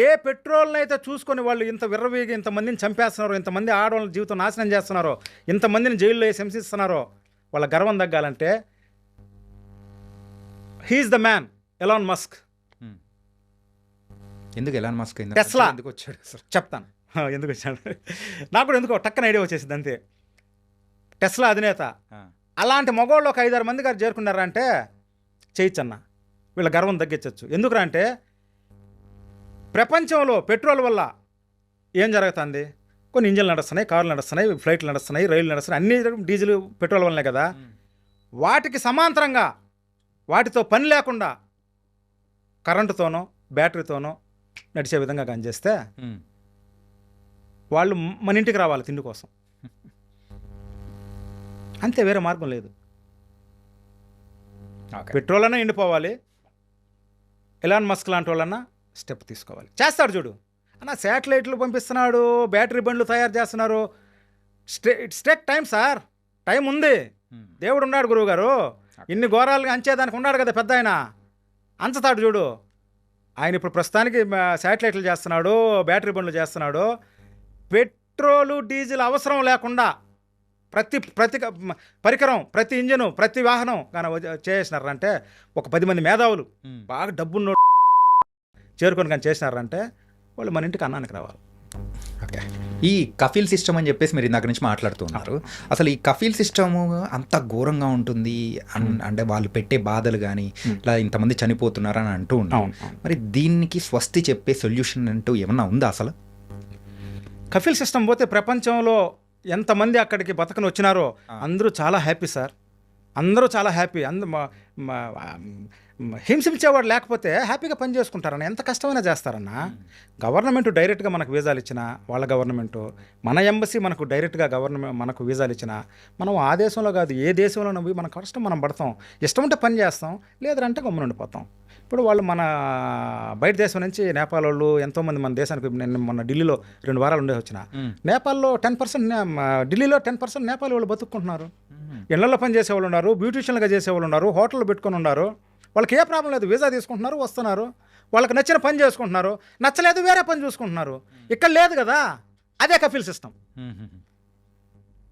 ఏ పెట్రోల్ని అయితే చూసుకొని వాళ్ళు ఇంత విర్రవీగి ఇంతమందిని చంపేస్తున్నారో, ఇంతమంది ఆడవాళ్ళ జీవితం నాశనం చేస్తున్నారో, ఇంతమందిని జైల్లో వేసి హింసిస్తున్నారో, వాళ్ళ గర్వం తగ్గాలంటే he is the man, Elon Musk. ఎందుకు ఎలాన్ మస్క్? టెస్లా ఎందుకు వచ్చాడు చెప్తాను. ఎందుకు వచ్చాడు నాకు కూడా ఎందుకో టక్కన ఐడియా వచ్చేసింది అంతే. టెస్లా అధినేత. అలాంటి మగవాళ్ళు ఒక 5-6 మంది గారు చేరుకున్నారంటే చేయొచ్చన్న, వీళ్ళ గర్వం తగ్గించవచ్చు. ఎందుకురా అంటే ప్రపంచంలో పెట్రోల్ వల్ల ఏం జరుగుతుంది? కొన్ని ఇంజన్లు నడుస్తున్నాయి, కార్లు నడుస్తున్నాయి, ఫ్లైట్లు నడుస్తున్నాయి, రైళ్లు నడుస్తున్నాయి, అన్నీ డీజిల్ పెట్రోల్ వల్లనే కదా. వాటికి సమాంతరంగా వాటితో పని లేకుండా కరెంటుతోనో బ్యాటరీతోనో నడిచే విధంగా కానీ చేస్తే వాళ్ళు మన ఇంటికి రావాలి తిండి కోసం, అంతే, వేరే మార్గం లేదు. పెట్రోల్ అన్నా ఎండిపోవాలి, ఎలాన్ మస్క్ లాంటి వాళ్ళన్నా స్టెప్ తీసుకోవాలి. చేస్తాడు చూడు అన్న, శాటిలైట్లు పంపిస్తున్నాడు, బ్యాటరీ బండ్లు తయారు చేస్తున్నారు. స్టేక్ టైం సార్, టైం ఉంది. దేవుడు ఉన్నాడు గురువు గారు, ఇన్ని ఘోరాలుగా అంచేదానికి ఉన్నాడు కదా పెద్ద ఆయన, అంచుతాడు చూడు. ఆయన ఇప్పుడు ప్రస్తుతానికి శాటిలైట్లు చేస్తున్నాడు, బ్యాటరీ బండ్లు చేస్తున్నాడు. పెట్రోలు డీజిల్ అవసరం లేకుండా ప్రతి పరికరం, ప్రతి ఇంజను, ప్రతి వాహనం కానీ చేసినారంటే ఒక 10 మంది మేధావులు బాగా డబ్బున్న చేరుకొని కానీ చేసినారంటే వాళ్ళు మన ఇంటికి అన్నానికి రావాలి. ఓకే, ఈ కఫీల్ సిస్టమ్ అని చెప్పేసి మీరు ఇందాక నుంచి మాట్లాడుతున్నారు. అసలు ఈ కఫీల్ సిస్టమ్ అంత ఘోరంగా ఉంటుంది అంటే వాళ్ళు పెట్టే బాధలు కానీ ఇలా ఇంతమంది చనిపోతున్నారు అని అంటూ ఉంటాం. మరి దీనికి స్వస్తి చెప్పే సొల్యూషన్ అంటూ ఏమన్నా ఉందా అసలు? కఫిల్ సిస్టమ్ పోతే ప్రపంచంలో ఎంతమంది అక్కడికి బతకని వచ్చినారో అందరూ చాలా హ్యాపీ సార్. అందరూ చాలా హ్యాపీ. హింసించేవాడు లేకపోతే హ్యాపీగా పని చేసుకుంటారన్న. ఎంత కష్టమైనా చేస్తారన్న. గవర్నమెంట్ డైరెక్ట్గా మనకు వీసాలు ఇచ్చినా, వాళ్ళ గవర్నమెంటు మన ఎంబసీ మనకు డైరెక్ట్గా గవర్నమెంట్ మనకు వీసాలు ఇచ్చినా, మనం ఆ దేశంలో కాదు ఏ దేశంలో పోయి మన కష్టం మనం పడతాం. ఇష్టం ఉంటే పని చేస్తాం, లేదంటే గమ్మున ఉండిపోతాం. ఇప్పుడు వాళ్ళు మన బయట దేశం నుంచి నేపాల్ వాళ్ళు ఎంతోమంది మన దేశానికి, నేను మొన్న ఢిల్లీలో 2 వారాలు ఉండే వచ్చిన, నేపాల్లో 10%, ఢిల్లీలో 10% నేపాల్ వాళ్ళు బతుక్కుంటున్నారు. ఇళ్లలో పని చేసేవాళ్ళు ఉన్నారు, బ్యూటిషియన్లుగా చేసేవాళ్ళు ఉన్నారు, హోటల్లో పెట్టుకొని ఉన్నారు. వాళ్ళకి ఏ ప్రాబ్లం లేదు, వీసా తీసుకుంటున్నారు, వస్తున్నారు, వాళ్ళకి నచ్చిన పని చేసుకుంటున్నారు, నచ్చలేదు వేరే పని చూసుకుంటున్నారు. ఇక్కడ లేదు కదా, అదే కఫిల్ సిస్టమ్.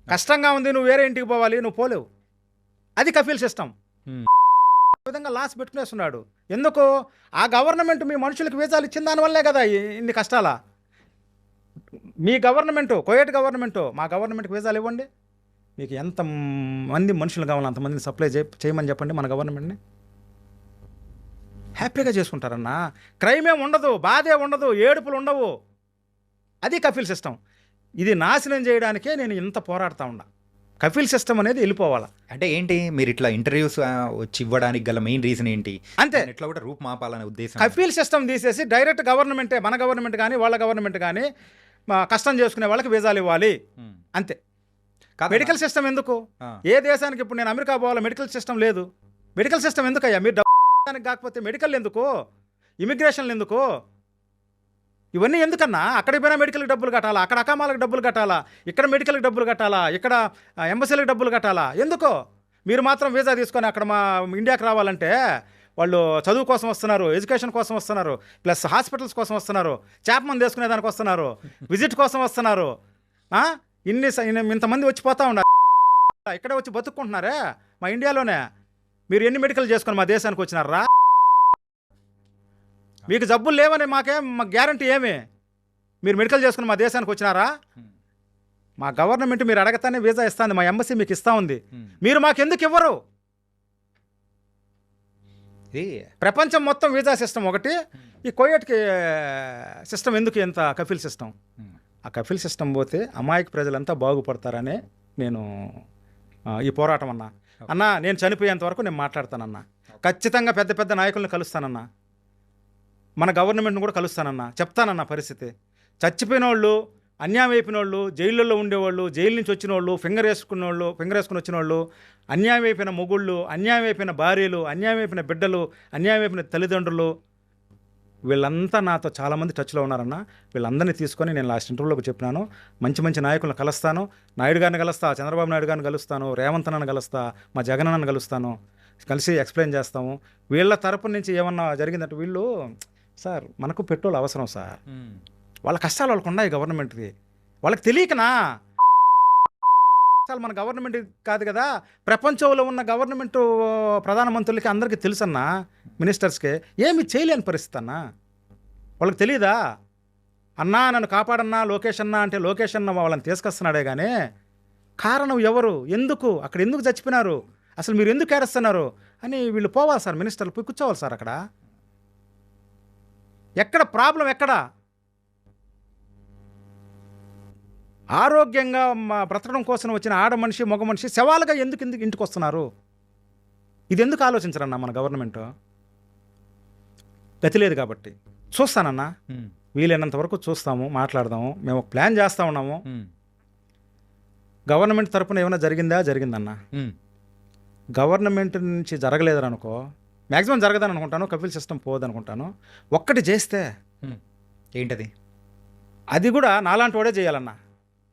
కష్టంగా ఉంది, నువ్వు వేరే ఇంటికి పోవాలి, నువ్వు పోలేవు, అది కఫిల్ సిస్టమ్. విధంగా లాస్ పెట్టుకునేస్తున్నాడు. ఎందుకు? ఆ గవర్నమెంట్ మీ మనుషులకు వీసాలు ఇచ్చిన దానివల్లే కదా ఇన్ని కష్టాలా. మీ గవర్నమెంటు, కువైట్ గవర్నమెంటు, మా గవర్నమెంట్కి వీసాలు ఇవ్వండి, మీకు ఎంత మంది మనుషులు కావాలి అంతమందిని సప్లై చేయమని చెప్పండి మన గవర్నమెంట్ని. హ్యాపీగా చేసుకుంటారన్నా. క్రైమే ఉండదు, బాధే ఉండదు, ఏడుపులు ఉండవు. అది కఫిల్ సిస్టమ్. ఇది నాశనం చేయడానికే నేను ఇంత పోరాడుతూ ఉన్నా. కఫిల్ సిస్టమ్ అనేది వెళ్ళిపోవాలా. అంటే ఏంటి, మీరు ఇట్లా ఇంటర్వ్యూస్ వచ్చి ఇవ్వడానికి గల మెయిన్ రీజన్ ఏంటి? అంతే, ఇట్లా కూడా రూప్ మాపాలనే ఉద్దేశం. కఫిల్ సిస్టమ్ తీసేసి డైరెక్ట్ గవర్నమెంటే, మన గవర్నమెంట్ కానీ వాళ్ళ గవర్నమెంట్ కానీ కష్టం చేసుకునే వాళ్ళకి వీసాలు ఇవ్వాలి, అంతే. మెడికల్ సిస్టమ్ ఎందుకు? ఏ దేశానికి, ఇప్పుడు నేను అమెరికా పోవాలా, మెడికల్ సిస్టమ్ లేదు. మెడికల్ సిస్టమ్ ఎందుకయ్యా? మీరు డబ్బు కాకపోతే మెడికల్ ఎందుకు? ఇమిగ్రేషన్లు ఎందుకు? ఇవన్నీ ఎందుకన్నా? అక్కడికి పోయినా మెడికల్కి డబ్బులు కట్టాలా, అక్కడ అకామాలకు డబ్బులు కట్టాలా, ఇక్కడ మెడికల్కి డబ్బులు కట్టాలా, ఇక్కడ ఎంబసీలకు డబ్బులు కట్టాలా? ఎందుకో? మీరు మాత్రం వీసా తీసుకొని అక్కడ మా ఇండియాకి రావాలంటే వాళ్ళు చదువు కోసం వస్తున్నారు, ఎడ్యుకేషన్ కోసం వస్తున్నారు, ప్లస్ హాస్పిటల్స్ కోసం వస్తున్నారు, చేప మంది వేసుకునే దానికి వస్తున్నారు, విజిట్ కోసం వస్తున్నారు. ఇంతమంది వచ్చిపోతూ ఉన్నారు, ఇక్కడే వచ్చి బతుక్కుంటున్నారే మా ఇండియాలోనే. మీరు ఎన్ని మెడికల్ చేసుకొని మా దేశానికి వచ్చినారా? మీకు జబ్బులు లేవని మా గ్యారంటీ ఏమి? మీరు మెడికల్ చేసుకుని మా దేశానికి వచ్చినారా? మా గవర్నమెంట్ మీరు అడగతానే వీసా ఇస్తుంది, మా ఎంబసీ మీకు ఇస్తూ ఉంది, మీరు మాకెందుకు ఇవ్వరు? ప్రపంచం మొత్తం వీసా సిస్టమ్ ఒకటి, ఈ కువైట్కి సిస్టమ్ ఎందుకు ఎంత కఫిల్ సిస్టమ్? ఆ కఫిల్ సిస్టమ్ పోతే అమాయక ప్రజలంతా బాగుపడతారనే నేను ఈ పోరాటం అన్నా. నేను చనిపోయేంత వరకు నేను మాట్లాడతానన్నా. ఖచ్చితంగా పెద్ద పెద్ద నాయకులను కలుస్తానన్నా, మన గవర్నమెంట్ని కూడా కలుస్తానన్నా, చెప్తానన్నా పరిస్థితి. చచ్చిపోయిన వాళ్ళు, అన్యాయం అయిపోయిన వాళ్ళు, జైళ్ళల్లో ఉండేవాళ్ళు, జైలు నుంచి వచ్చిన వాళ్ళు, ఫింగర్ వేసుకుని వచ్చిన వాళ్ళు, అన్యాయం అయిపోయిన మొగుళ్ళు, అన్యాయం అయిపోయిన భార్యలు, అన్యాయం అయిపోయిన బిడ్డలు, అన్యాయం అయిపోయిన తల్లిదండ్రులు, వీళ్ళంతా నాతో చాలామంది టచ్లో ఉన్నారన్న. వీళ్ళందరినీ తీసుకొని నేను లాస్ట్ ఇంటర్వ్యూలోకి చెప్పినాను, మంచి మంచి నాయకులను కలుస్తాను. నాయుడు గారిని కలుస్తా, చంద్రబాబు నాయుడు గారిని కలుస్తాను, రేవంత్ అన్నని కలుస్తా, మా జగన్ అన్నని కలుస్తాను, కలిసి ఎక్స్ప్లెయిన్ చేస్తాము. వీళ్ళ తరపు నుంచి ఏమన్నా జరిగిందంటే, వీళ్ళు సార్ మనకు పెట్రోల్ అవసరం సార్, వాళ్ళ కష్టాలు వాళ్ళకు ఉన్నాయి గవర్నమెంట్కి, వాళ్ళకి తెలియకనా? మన గవర్నమెంట్ కాదు కదా, ప్రపంచంలో ఉన్న గవర్నమెంట్ ప్రధానమంత్రులకి అందరికీ తెలుసన్నా, మినిస్టర్స్కి ఏమి చేయలేని పరిస్థితి అన్నా. వాళ్ళకి తెలియదా? అన్నా నన్ను కాపాడన్నా లోకేష్ అన్నా అంటే లోకేష్ అన్న వాళ్ళని తీసుకొస్తున్నాడే కానీ కారణం ఎవరు, ఎందుకు, అక్కడ ఎందుకు చచ్చిపోయినారు, అసలు మీరు ఎందుకు ఏడుస్తున్నారు అని వీళ్ళు పోవాలి సార్, మినిస్టర్లు పోయి కూర్చోవాలి సార్. అక్కడ ఎక్కడ ప్రాబ్లం, ఎక్కడ ఆరోగ్యంగా బ్రతకడం కోసం వచ్చిన ఆడ మనిషి మగ మనిషి శవాలుగా ఎందుకు ఇంటికి వస్తున్నారు? ఇది ఎందుకు ఆలోచించరన్నా మన గవర్నమెంట్? గతి లేదు కాబట్టి చూస్తానన్నా, వీలైనంత వరకు చూస్తాము, మాట్లాడదాము. మేము ఒక ప్లాన్ చేస్తూ ఉన్నాము. గవర్నమెంట్ తరపున ఏమైనా జరిగిందన్నా, గవర్నమెంట్ నుంచి జరగలేదని అనుకో, మ్యాక్సిమం జరగదని అనుకుంటాను, కఫిల్ సిస్టమ్ పోదనుకుంటాను. ఒక్కటి చేస్తే ఏంటది? అది కూడా నాలాంటి వాడే చేయాలన్నా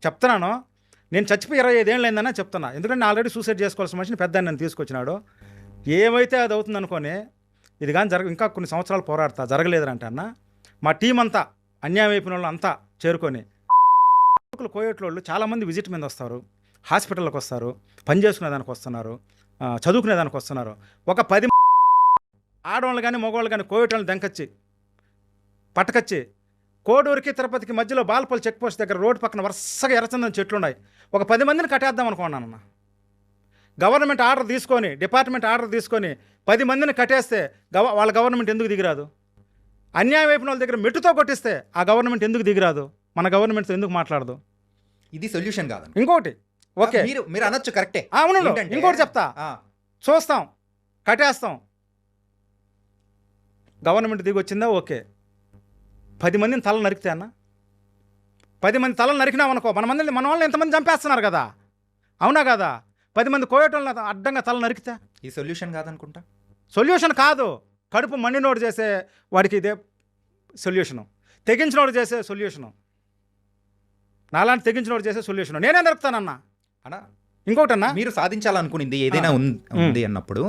చెప్తున్నాను. నేను చచ్చిపోయి 25 ఏళ్ళు అయిందన్నా చెప్తున్నా. ఎందుకంటే ఆల్రెడీ సూసైడ్ చేసుకోవాల్సిన మనిషిని పెద్ద నన్ను తీసుకొచ్చినాడు. ఏమైతే అది అవుతుంది అనుకొని ఇది కానీ ఇంకా కొన్ని సంవత్సరాలు పోరాడతా, జరగలేదంటే అన్న మా టీం అంతా, అన్యాయం అయిపోయిన వాళ్ళు అంతా చేరుకొని, కోయేట్లో వాళ్ళు చాలామంది విజిట్ మీద వస్తారు, హాస్పిటల్కి వస్తారు, పని చేసుకునే దానికి వస్తున్నారు, చదువుకునే దానికి వస్తున్నారు. ఒక 10 ఆడవాళ్ళు కానీ మగవాళ్ళు కానీ కోవిడ్ వాళ్ళని దెంకొచ్చి పట్టుకొచ్చి కోడూరుకి తిరుపతికి మధ్యలో బాల్పల్లి చెక్ పోస్ట్ దగ్గర రోడ్డు పక్కన వరుసగా ఎర్రచందనం చెట్లు ఉన్నాయి. ఒక 10 మందిని కట్టేద్దాం అనుకున్నానన్న. గవర్నమెంట్ ఆర్డర్ తీసుకొని, డిపార్ట్మెంట్ ఆర్డర్ తీసుకొని 10 మందిని కట్టేస్తే వాళ్ళ గవర్నమెంట్ ఎందుకు దిగిరాదు? అన్యాయం అయిపోయిన వాళ్ళ దగ్గర మెట్టుతో కొట్టిస్తే ఆ గవర్నమెంట్ ఎందుకు దిగిరాదు? మన గవర్నమెంట్తో ఎందుకు మాట్లాడదు? ఇది సొల్యూషన్ కాదు. ఇంకోటి ఓకే మీరు అనొచ్చు, కరెక్టే. అవును, ఏంటంటే- ఇంకోటి చెప్తా, చూస్తాం, కట్టేస్తాం. గవర్నమెంట్ దిగి వచ్చిందా ఓకే, 10 మందిని తల నరికితే అన్న, 10 మంది తలలు నరికినామనుకో, మన వాళ్ళని ఎంతమంది చంపేస్తున్నారు కదా, అవునా కదా? 10 మంది కోయటోళ్ళని అడ్డంగా తల నరికితే ఈ సొల్యూషన్ కాదనుకుంటా. సొల్యూషన్ కాదు. కడుపు మండినోడు చేసే వాడికి ఇదే సొల్యూషను, తెగించినోడు చేసే సొల్యూషను, నాలాంటి తెగించినోడు చేసే సొల్యూషను. నేనే నరుకుతానన్నా. అన్నా ఇంకోటన్నా, మీరు సాధించాలనుకునింది ఏదైనా ఉంది అన్నప్పుడు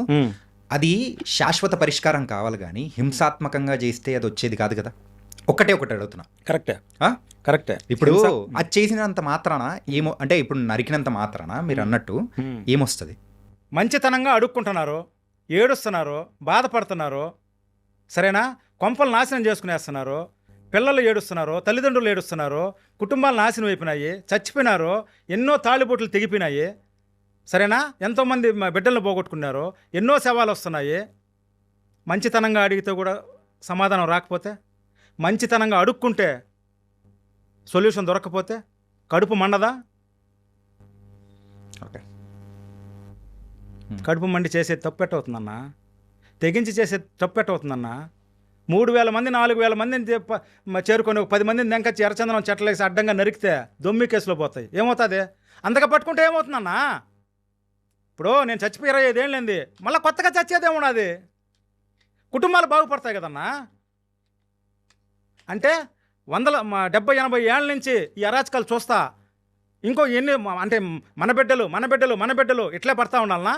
అది శాశ్వత పరిష్కారం కావాలి, కానీ హింసాత్మకంగా చేస్తే అది వచ్చేది కాదు కదా. ఒకటి అడుగుతున్నా. కరెక్టే ఆ? కరెక్టే. ఇప్పుడు అది చేసినంత మాత్రాన ఏమో, అంటే ఇప్పుడు నరికినంత మాత్రాన మీరు అన్నట్టు ఏమొస్తుంది? మంచితనంగా అడుక్కుంటున్నారు, ఏడుస్తున్నారు, బాధపడుతున్నారు, సరేనా? కొంపలు నాశనం చేసుకునేస్తున్నారు, పిల్లలు ఏడుస్తున్నారు, తల్లిదండ్రులు ఏడుస్తున్నారు, కుటుంబాలు నాశనం అయిపోయినాయి, చచ్చిపోయినారు, ఎన్నో తాళిబొట్లు తెగిపోయినాయి, సరేనా? ఎంతోమంది బిడ్డలను పోగొట్టుకున్నారు, ఎన్నో శవాలు వస్తున్నాయి. మంచితనంగా అడిగితే కూడా సమాధానం రాకపోతే, మంచితనంగా అడుక్కుంటే సొల్యూషన్ దొరకకపోతే కడుపు మండదా? ఓకే, కడుపు మండి చేసేది తప్పెట్టవుతుందన్నా, తెగించి చేసేది తప్పెట్టవుతుందన్నా. 3,000 మంది 4,000 మందిని చేరుకొని 10 మందిని దెంకొచ్చి ఎర్రచందనం చెట్లేసి అడ్డంగా నరికితే దొమ్మి కేసులో పోతాయి. ఏమవుతుంది? అంతగా పట్టుకుంటే ఏమవుతుందన్నా? ఇప్పుడు నేను చచ్చిపోయి 25 ఏళ్ళైంది, మళ్ళీ కొత్తగా చచ్చేదేమున్నది? కుటుంబాలు బాగుపడతాయి కదన్నా. అంటే 70-80 ఏళ్ళ నుంచి ఈ అరాచకాలు చూస్తా, ఇంకో ఎన్ని అంటే మన బిడ్డలు ఇట్లే పడతా ఉండాలనా?